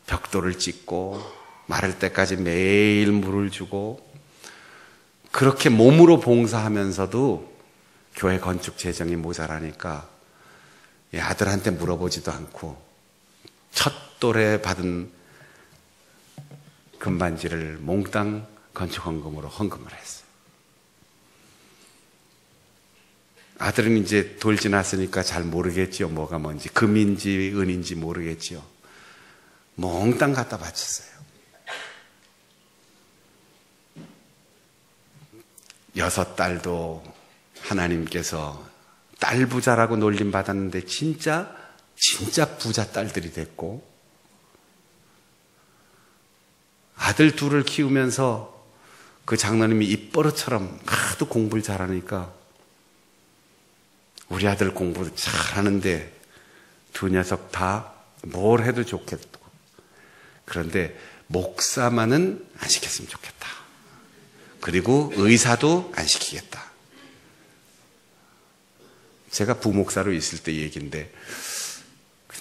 S1: 벽돌을 찍고 마를 때까지 매일 물을 주고 그렇게 몸으로 봉사하면서도 교회 건축 재정이 모자라니까 아들한테 물어보지도 않고 첫 돌에 받은 금반지를 몽땅 건축헌금으로 헌금을 했어요. 아들은 이제 돌 지났으니까 잘 모르겠지요. 뭐가 뭔지. 금인지 은인지 모르겠지요. 몽땅 갖다 바쳤어요. 6딸도 하나님께서 딸 부자라고 놀림 받았는데 진짜 부자 딸들이 됐고, 아들 둘을 키우면서 그 장로님이 입버릇처럼 하도 공부를 잘하니까 우리 아들 공부 잘하는데 두 녀석 다 뭘 해도 좋겠고, 그런데 목사만은 안 시켰으면 좋겠다. 그리고 의사도 안 시키겠다. 제가 부목사로 있을 때 얘기인데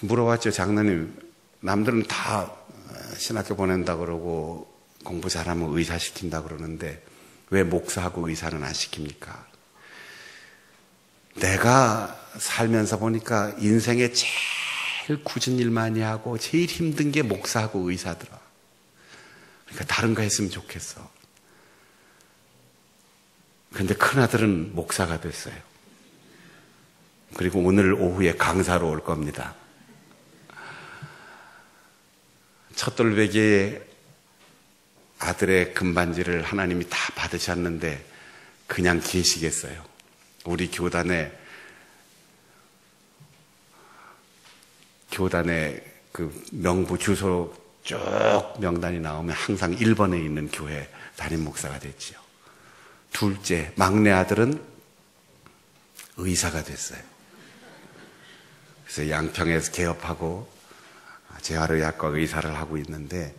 S1: 물어봤죠. 장로님, 남들은 다 신학교 보낸다 그러고 공부 잘하면 의사 시킨다 그러는데 왜 목사하고 의사는 안 시킵니까? 내가 살면서 보니까 인생에 제일 굳은 일 많이 하고 제일 힘든 게 목사하고 의사더라. 그러니까 다른 거 했으면 좋겠어. 그런데 큰아들은 목사가 됐어요. 그리고 오늘 오후에 강사로 올 겁니다. 첫돌배기에 아들의 금반지를 하나님이 다 받으셨는데 그냥 계시겠어요. 우리 교단에 그 명부 주소 쭉 명단이 나오면 항상 1번에 있는 교회 담임 목사가 됐지요. 둘째, 막내 아들은 의사가 됐어요. 그래서 양평에서 개업하고 재활의학과 의사를 하고 있는데,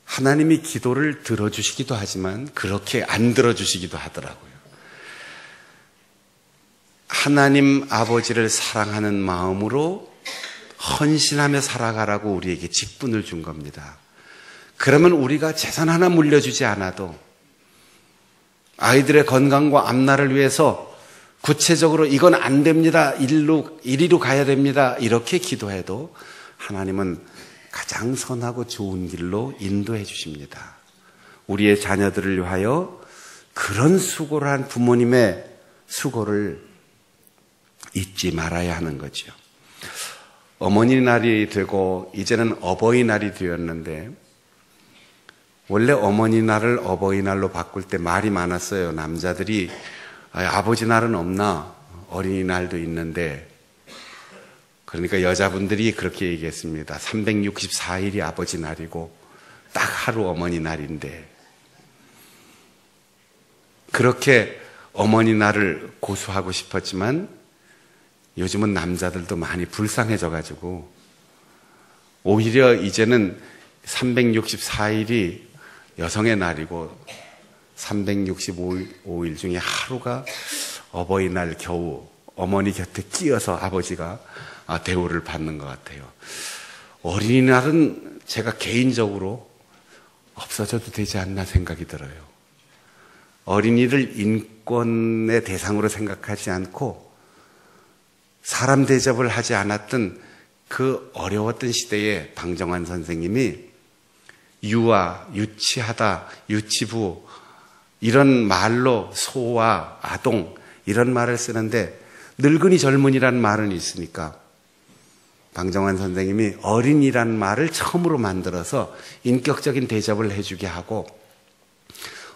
S1: 하나님이 기도를 들어주시기도 하지만 그렇게 안 들어주시기도 하더라고요. 하나님 아버지를 사랑하는 마음으로 헌신하며 살아가라고 우리에게 직분을 준 겁니다. 그러면 우리가 재산 하나 물려주지 않아도 아이들의 건강과 앞날을 위해서 구체적으로 이건 안 됩니다, 이리로 가야 됩니다, 이렇게 기도해도 하나님은 가장 선하고 좋은 길로 인도해 주십니다. 우리의 자녀들을 위하여 그런 수고를 한 부모님의 수고를 잊지 말아야 하는 거죠. 어머니날이 되고 이제는 어버이날이 되었는데, 원래 어머니날을 어버이날로 바꿀 때 말이 많았어요. 남자들이 아버지 날은 없나? 어린이날도 있는데. 그러니까 여자분들이 그렇게 얘기했습니다. 364일이 아버지 날이고 딱 하루 어머니 날인데, 그렇게 어머니 날을 고수하고 싶었지만 요즘은 남자들도 많이 불쌍해져 가지고 오히려 이제는 364일이 여성의 날이고 365일 중에 하루가 어버이날 겨우 어머니 곁에 끼어서 아버지가 대우를 받는 것 같아요. 어린이날은 제가 개인적으로 없어져도 되지 않나 생각이 들어요. 어린이를 인권의 대상으로 생각하지 않고 사람 대접을 하지 않았던 그 어려웠던 시대에 방정환 선생님이 유아, 유치하다, 유치부 이런 말로 소와 아동 이런 말을 쓰는데 늙은이 젊은이란 말은 있으니까 방정환 선생님이 어린이란 말을 처음으로 만들어서 인격적인 대접을 해주게 하고,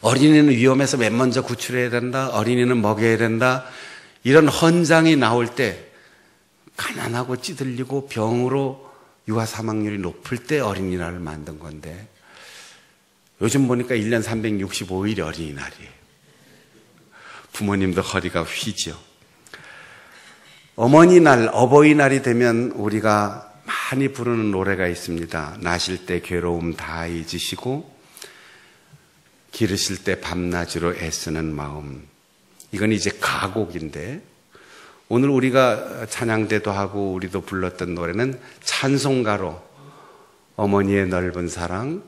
S1: 어린이는 위험해서 맨 먼저 구출해야 된다, 어린이는 먹여야 된다, 이런 헌장이 나올 때 가난하고 찌들리고 병으로 유아 사망률이 높을 때 어린이날을 만든 건데, 요즘 보니까 1년 365일이 어린이날이에요. 부모님도 허리가 휘죠. 어머니날, 어버이날이 되면 우리가 많이 부르는 노래가 있습니다. 나실 때 괴로움 다 잊으시고 기르실 때 밤낮으로 애쓰는 마음. 이건 이제 가곡인데, 오늘 우리가 찬양대도 하고 우리도 불렀던 노래는 찬송가로 어머니의 넓은 사랑,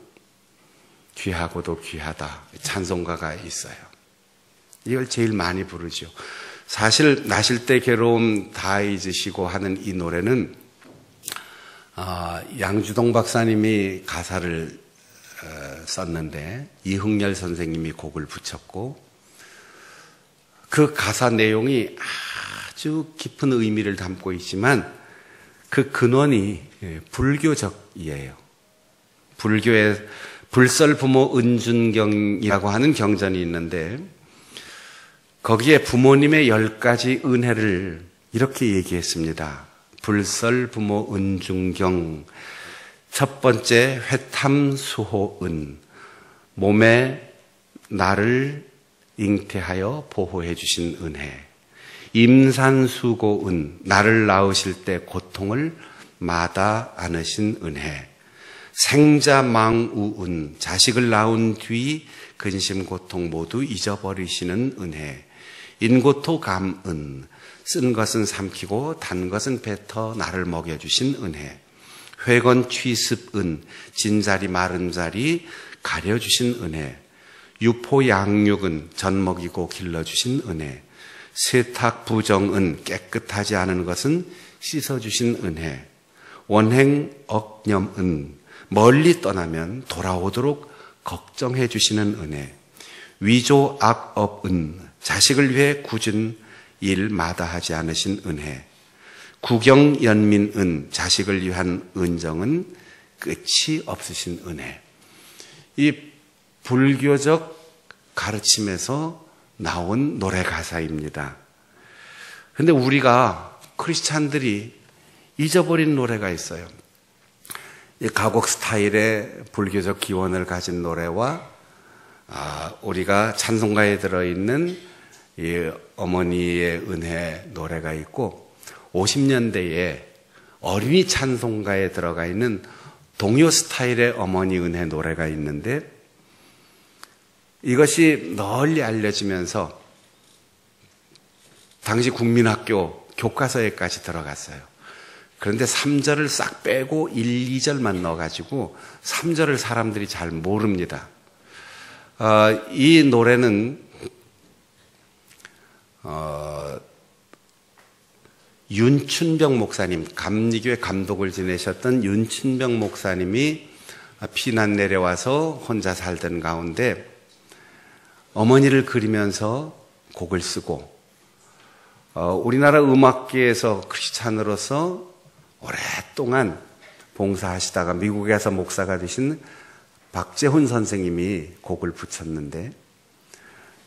S1: 귀하고도 귀하다 찬송가가 있어요. 이걸 제일 많이 부르죠. 사실 나실 때 괴로움 다 잊으시고 하는 이 노래는 양주동 박사님이 가사를 썼는데 이흥열 선생님이 곡을 붙였고 그 가사 내용이 아주 깊은 의미를 담고 있지만 그 근원이 불교적이에요. 불교의 불설부모 은준경이라고 하는 경전이 있는데 거기에 부모님의 10가지 은혜를 이렇게 얘기했습니다. 불설부모 은준경 첫 번째 회탐수호은 몸에 나를 잉태하여 보호해 주신 은혜. 임산수고은 나를 낳으실 때 고통을 마다 안으신 은혜. 생자망우은 자식을 낳은 뒤 근심 고통 모두 잊어버리시는 은혜. 인고토감은 쓴 것은 삼키고 단 것은 뱉어 나를 먹여주신 은혜. 회건취습은 진자리 마른 자리 가려주신 은혜. 유포양육은 젖 먹이고 길러주신 은혜. 세탁부정은 깨끗하지 않은 것은 씻어주신 은혜. 원행억념은 멀리 떠나면 돌아오도록 걱정해 주시는 은혜. 위조악업은 자식을 위해 굳은 일 마다하지 않으신 은혜. 구경연민은 자식을 위한 은정은 끝이 없으신 은혜. 이 불교적 가르침에서 나온 노래 가사입니다. 그런데 우리가 크리스찬들이 잊어버린 노래가 있어요. 이 가곡 스타일의 불교적 기원을 가진 노래와 우리가 찬송가에 들어있는 이 어머니의 은혜 노래가 있고 50년대에 어린이 찬송가에 들어가 있는 동요 스타일의 어머니 은혜 노래가 있는데 이것이 널리 알려지면서 당시 국민학교 교과서에까지 들어갔어요. 그런데 3절을 싹 빼고 1, 2절만 넣어가지고 3절을 사람들이 잘 모릅니다. 이 노래는 윤춘병 목사님, 감리교회 감독을 지내셨던 윤춘병 목사님이 피난 내려와서 혼자 살던 가운데 어머니를 그리면서 곡을 쓰고 우리나라 음악계에서 크리스찬으로서 오랫동안 봉사하시다가 미국에서 목사가 되신 박재훈 선생님이 곡을 붙였는데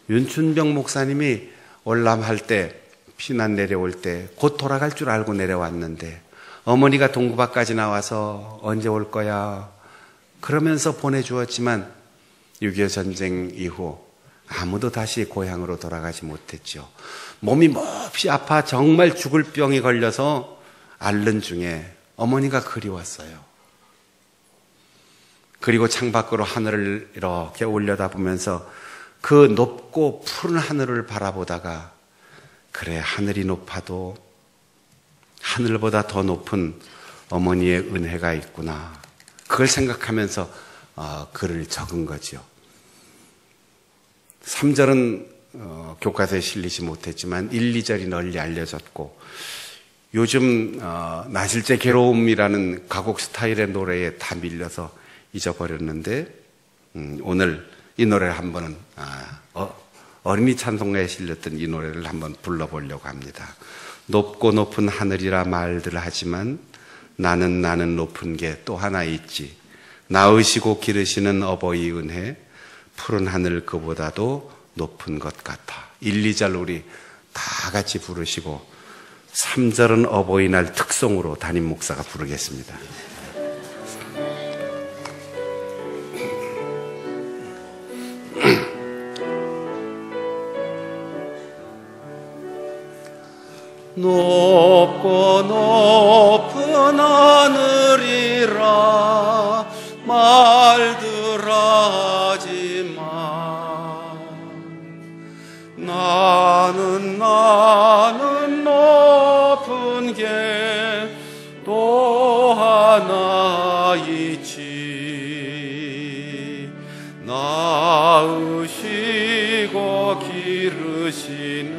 S1: 윤춘병 목사님이 월남할 때 피난 내려올 때 곧 돌아갈 줄 알고 내려왔는데 어머니가 동구박까지 나와서 언제 올 거야 그러면서 보내주었지만 6.25 전쟁 이후 아무도 다시 고향으로 돌아가지 못했죠. 몸이 몹시 아파 정말 죽을 병이 걸려서 앓는 중에 어머니가 그리웠어요. 그리고 창밖으로 하늘을 이렇게 올려다보면서 그 높고 푸른 하늘을 바라보다가 그래 하늘이 높아도 하늘보다 더 높은 어머니의 은혜가 있구나. 그걸 생각하면서 글을 적은 거죠. 3절은 교과서에 실리지 못했지만 1, 2절이 널리 알려졌고 요즘 나실 때 괴로움이라는 가곡 스타일의 노래에 다 밀려서 잊어버렸는데 오늘 이 노래를 한번 어린이 찬송가에 실렸던 이 노래를 한번 불러보려고 합니다. 높고 높은 하늘이라 말들 하지만 나는 높은 게 또 하나 있지. 낳으시고 기르시는 어버이 은혜 푸른 하늘 그보다도 높은 것 같아. 1, 2절 우리 다 같이 부르시고 3절은 어버이날 특송으로 담임 목사가 부르겠습니다.
S2: 높고 높은 하늘이라 말들 하지만 나는 높은 게 또 하나 있지. 낳으시고 기르시는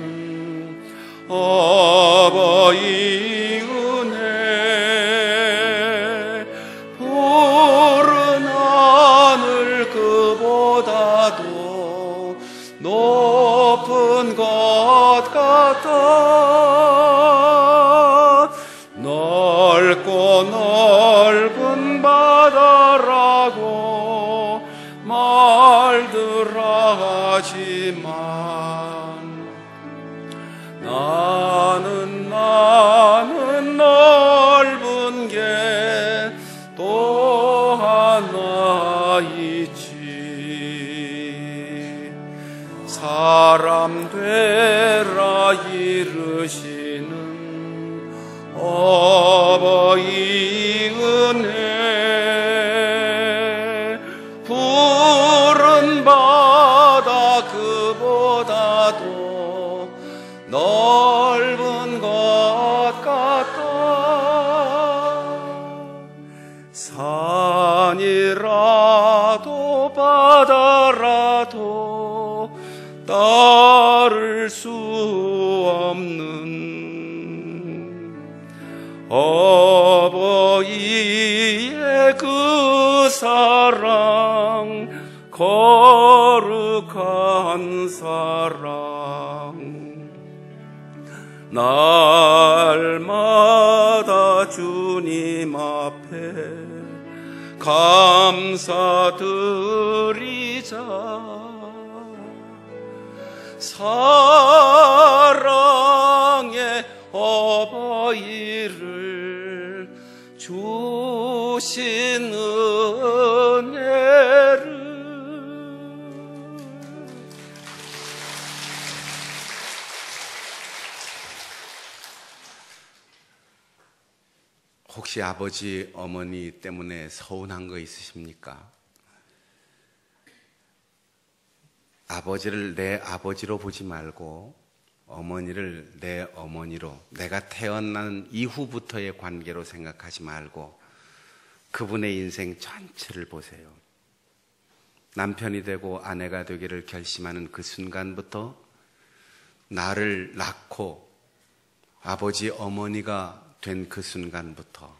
S2: 어버이 은혜 푸른 하늘 그보다도 높은 것 같아 넓고 넓은 바다라고 말들 하지만 나는 넓은 게 또 하나 있지 사람 되라 이르시는 어버이 은혜 푸른 바다 그보다도 넓은 것 같다 산이라도 바다라도 따를 수 없는 어버이의 그 사랑 거룩한 사랑 날마다 주님 앞에 감사드리자 사랑의 어버이를 주신 은혜를
S1: 혹시 아버지, 어머니 때문에 서운한 거 있으십니까? 아버지를 내 아버지로 보지 말고 어머니를 내 어머니로, 내가 태어난 이후부터의 관계로 생각하지 말고 그분의 인생 전체를 보세요. 남편이 되고 아내가 되기를 결심하는 그 순간부터 나를 낳고 아버지, 어머니가 된 그 순간부터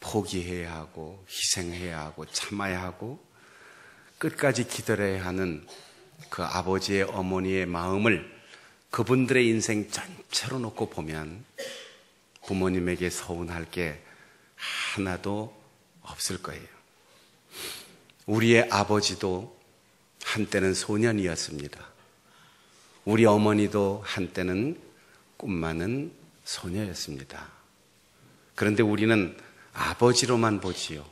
S1: 포기해야 하고 희생해야 하고 참아야 하고 끝까지 기다려야 하는 그 아버지의 어머니의 마음을 그분들의 인생 전체로 놓고 보면 부모님에게 서운할 게 하나도 없을 거예요. 우리의 아버지도 한때는 소년이었습니다. 우리 어머니도 한때는 꿈 많은 소녀였습니다. 그런데 우리는 아버지로만 보지요.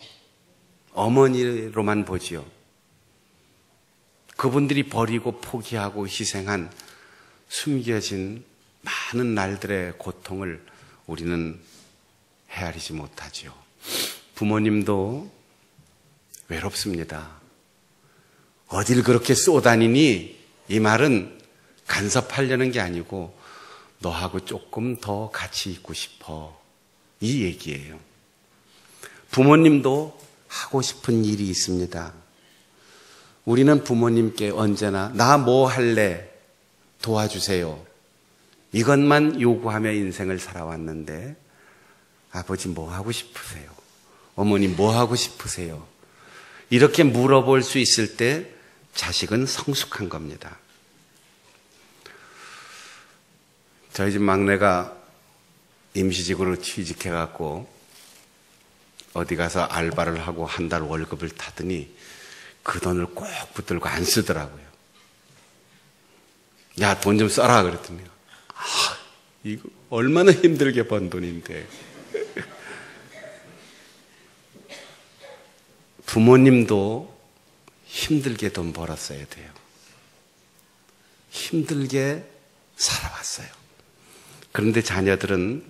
S1: 어머니로만 보지요. 그분들이 버리고 포기하고 희생한 숨겨진 많은 날들의 고통을 우리는 헤아리지 못하지요. 부모님도 외롭습니다. 어딜 그렇게 쏘다니니? 이 말은 간섭하려는 게 아니고 너하고 조금 더 같이 있고 싶어, 이 얘기예요. 부모님도 하고 싶은 일이 있습니다. 우리는 부모님께 언제나 나 뭐 할래? 도와주세요. 이것만 요구하며 인생을 살아왔는데 아버지 뭐 하고 싶으세요? 어머니 뭐 하고 싶으세요? 이렇게 물어볼 수 있을 때 자식은 성숙한 겁니다. 저희 집 막내가 임시직으로 취직해갖고 어디 가서 알바를 하고 한 달 월급을 타더니 그 돈을 꼭 붙들고 안 쓰더라고요. 야, 돈 좀 써라 그랬더니 이거 얼마나 힘들게 번 돈인데. 부모님도 힘들게 돈 벌었어야 돼요. 힘들게 살아왔어요. 그런데 자녀들은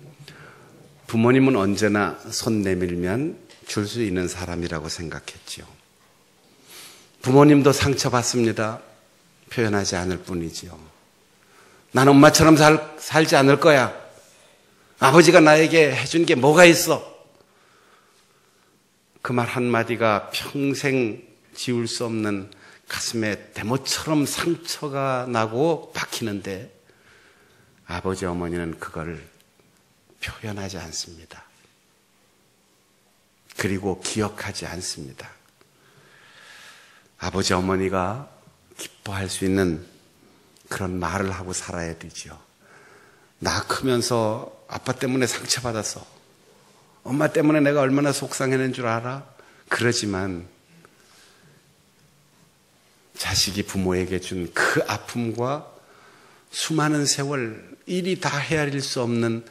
S1: 부모님은 언제나 손 내밀면 줄 수 있는 사람이라고 생각했지요. 부모님도 상처받습니다. 표현하지 않을 뿐이지요. 난 엄마처럼 살지 않을 거야. 아버지가 나에게 해준 게 뭐가 있어? 그 말 한마디가 평생 지울 수 없는 가슴에 대못처럼 상처가 나고 박히는데 아버지 어머니는 그걸 표현하지 않습니다. 그리고 기억하지 않습니다. 아버지 어머니가 기뻐할 수 있는 그런 말을 하고 살아야 되죠. 나 크면서 아빠 때문에 상처받았어. 엄마 때문에 내가 얼마나 속상해낸 줄 알아? 그러지만 자식이 부모에게 준 그 아픔과 수많은 세월 일이 다 헤아릴 수 없는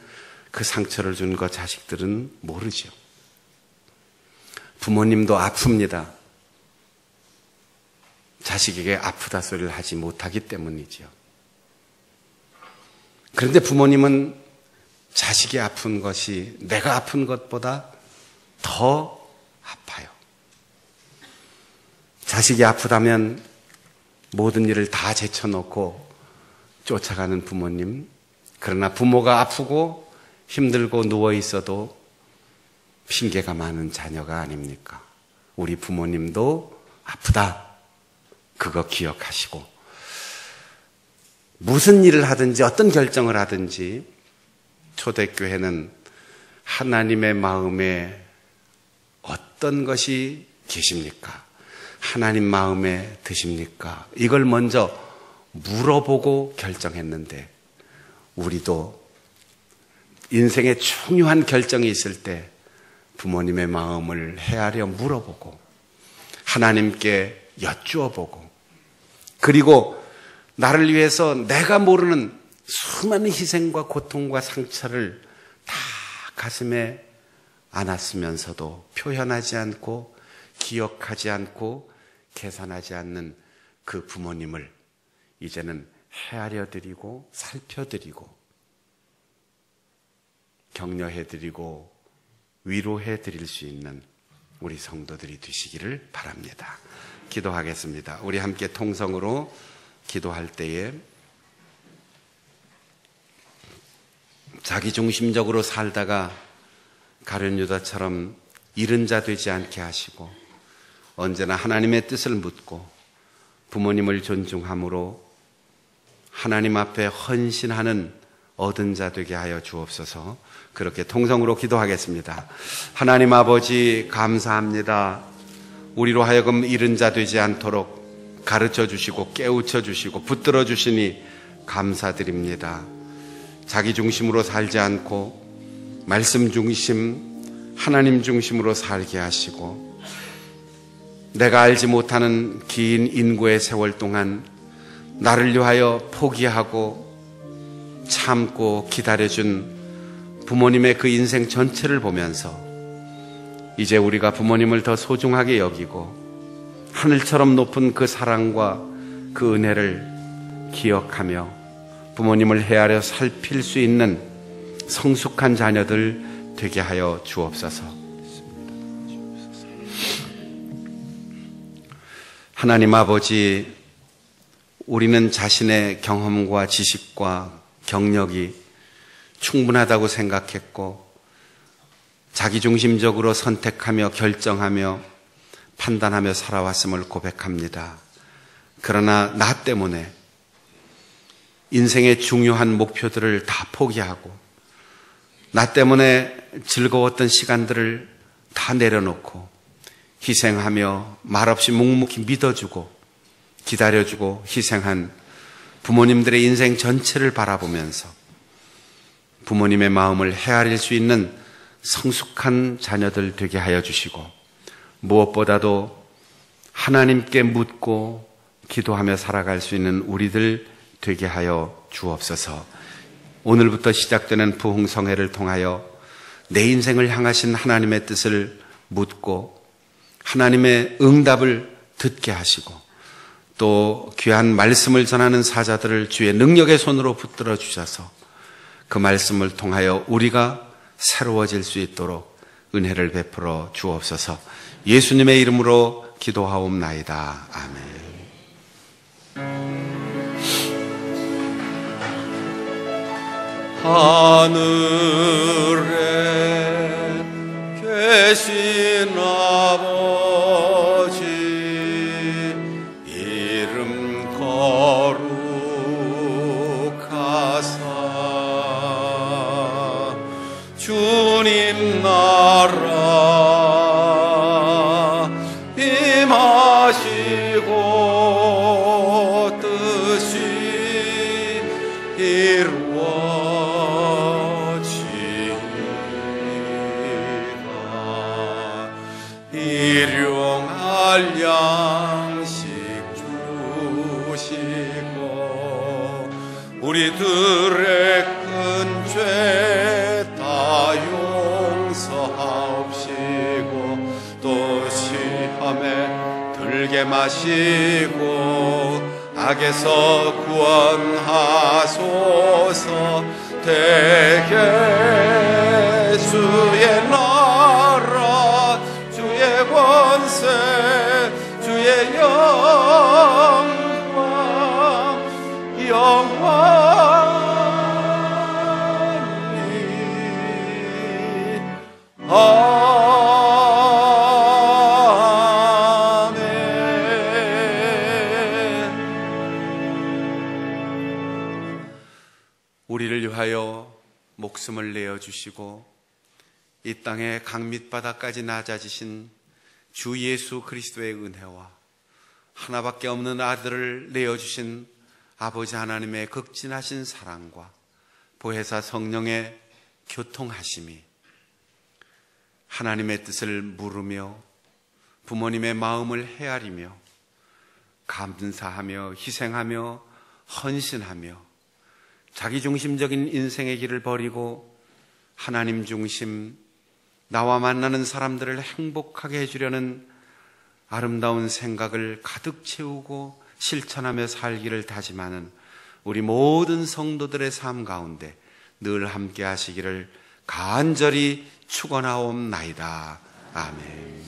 S1: 그 상처를 준 거 자식들은 모르죠. 부모님도 아픕니다. 자식에게 아프다 소리를 하지 못하기 때문이죠. 그런데 부모님은 자식이 아픈 것이 내가 아픈 것보다 더 아파요. 자식이 아프다면 모든 일을 다 제쳐놓고 쫓아가는 부모님, 그러나 부모가 아프고 힘들고 누워있어도 핑계가 많은 자녀가 아닙니까? 우리 부모님도 아프다, 그거 기억하시고 무슨 일을 하든지 어떤 결정을 하든지 초대교회는 하나님의 마음에 어떤 것이 계십니까? 하나님 마음에 드십니까? 이걸 먼저 물어보고 결정했는데 우리도 인생에 중요한 결정이 있을 때 부모님의 마음을 헤아려 물어보고 하나님께 여쭈어보고 그리고 나를 위해서 내가 모르는 수많은 희생과 고통과 상처를 다 가슴에 안았으면서도 표현하지 않고 기억하지 않고 계산하지 않는 그 부모님을 이제는 헤아려드리고 살펴드리고 격려해드리고 위로해드릴 수 있는 우리 성도들이 되시기를 바랍니다. 기도하겠습니다. 우리 함께 통성으로 기도할 때에 자기중심적으로 살다가 가룟 유다처럼 잃은 자 되지 않게 하시고 언제나 하나님의 뜻을 묻고 부모님을 존중함으로 하나님 앞에 헌신하는 얻은 자 되게 하여 주옵소서. 그렇게 통성으로 기도하겠습니다. 하나님 아버지 감사합니다. 우리로 하여금 잃은 자 되지 않도록 가르쳐 주시고 깨우쳐 주시고 붙들어 주시니 감사드립니다. 자기 중심으로 살지 않고 말씀 중심, 하나님 중심으로 살게 하시고 내가 알지 못하는 긴 인고의 세월 동안 나를 위하여 포기하고 참고 기다려준 부모님의 그 인생 전체를 보면서 이제 우리가 부모님을 더 소중하게 여기고 하늘처럼 높은 그 사랑과 그 은혜를 기억하며 부모님을 헤아려 살필 수 있는 성숙한 자녀들 되게 하여 주옵소서. 하나님 아버지, 우리는 자신의 경험과 지식과 경력이 충분하다고 생각했고 자기중심적으로 선택하며 결정하며 판단하며 살아왔음을 고백합니다. 그러나 나 때문에 인생의 중요한 목표들을 다 포기하고 나 때문에 즐거웠던 시간들을 다 내려놓고 희생하며 말없이 묵묵히 믿어주고 기다려주고 희생한 부모님들의 인생 전체를 바라보면서 부모님의 마음을 헤아릴 수 있는 성숙한 자녀들 되게 하여 주시고 무엇보다도 하나님께 묻고 기도하며 살아갈 수 있는 우리들 되게 하여 주옵소서. 오늘부터 시작되는 부흥성회를 통하여 내 인생을 향하신 하나님의 뜻을 묻고 하나님의 응답을 듣게 하시고 또 귀한 말씀을 전하는 사자들을 주의 능력의 손으로 붙들어 주셔서 그 말씀을 통하여 우리가 새로워질 수 있도록 은혜를 베풀어 주옵소서. 예수님의 이름으로 기도하옵나이다. 아멘.
S2: 하늘에 계신 아버지 이름 거룩하사 주님 나라 임하시고 뜻이 이루어지리라. 일용할 양식 주시고 우리들의 큰 죄 다 용서하옵시고 또 시험에 들게 마시고 악에서 구원하소서. 대개 주의 나라 주의 권세 주의 영원히
S1: 우리를 위하여 목숨을 내어주시고 이 땅의 강밑바닥까지 낮아지신 주 예수 그리스도의 은혜와 하나밖에 없는 아들을 내어주신 아버지 하나님의 극진하신 사랑과 보혜사 성령의 교통하심이 하나님의 뜻을 물으며 부모님의 마음을 헤아리며 감사하며 희생하며 헌신하며 자기중심적인 인생의 길을 버리고 하나님 중심, 나와 만나는 사람들을 행복하게 해주려는 아름다운 생각을 가득 채우고 실천하며 살기를 다짐하는 우리 모든 성도들의 삶 가운데 늘 함께 하시기를 간절히 축원하옵나이다. 아멘.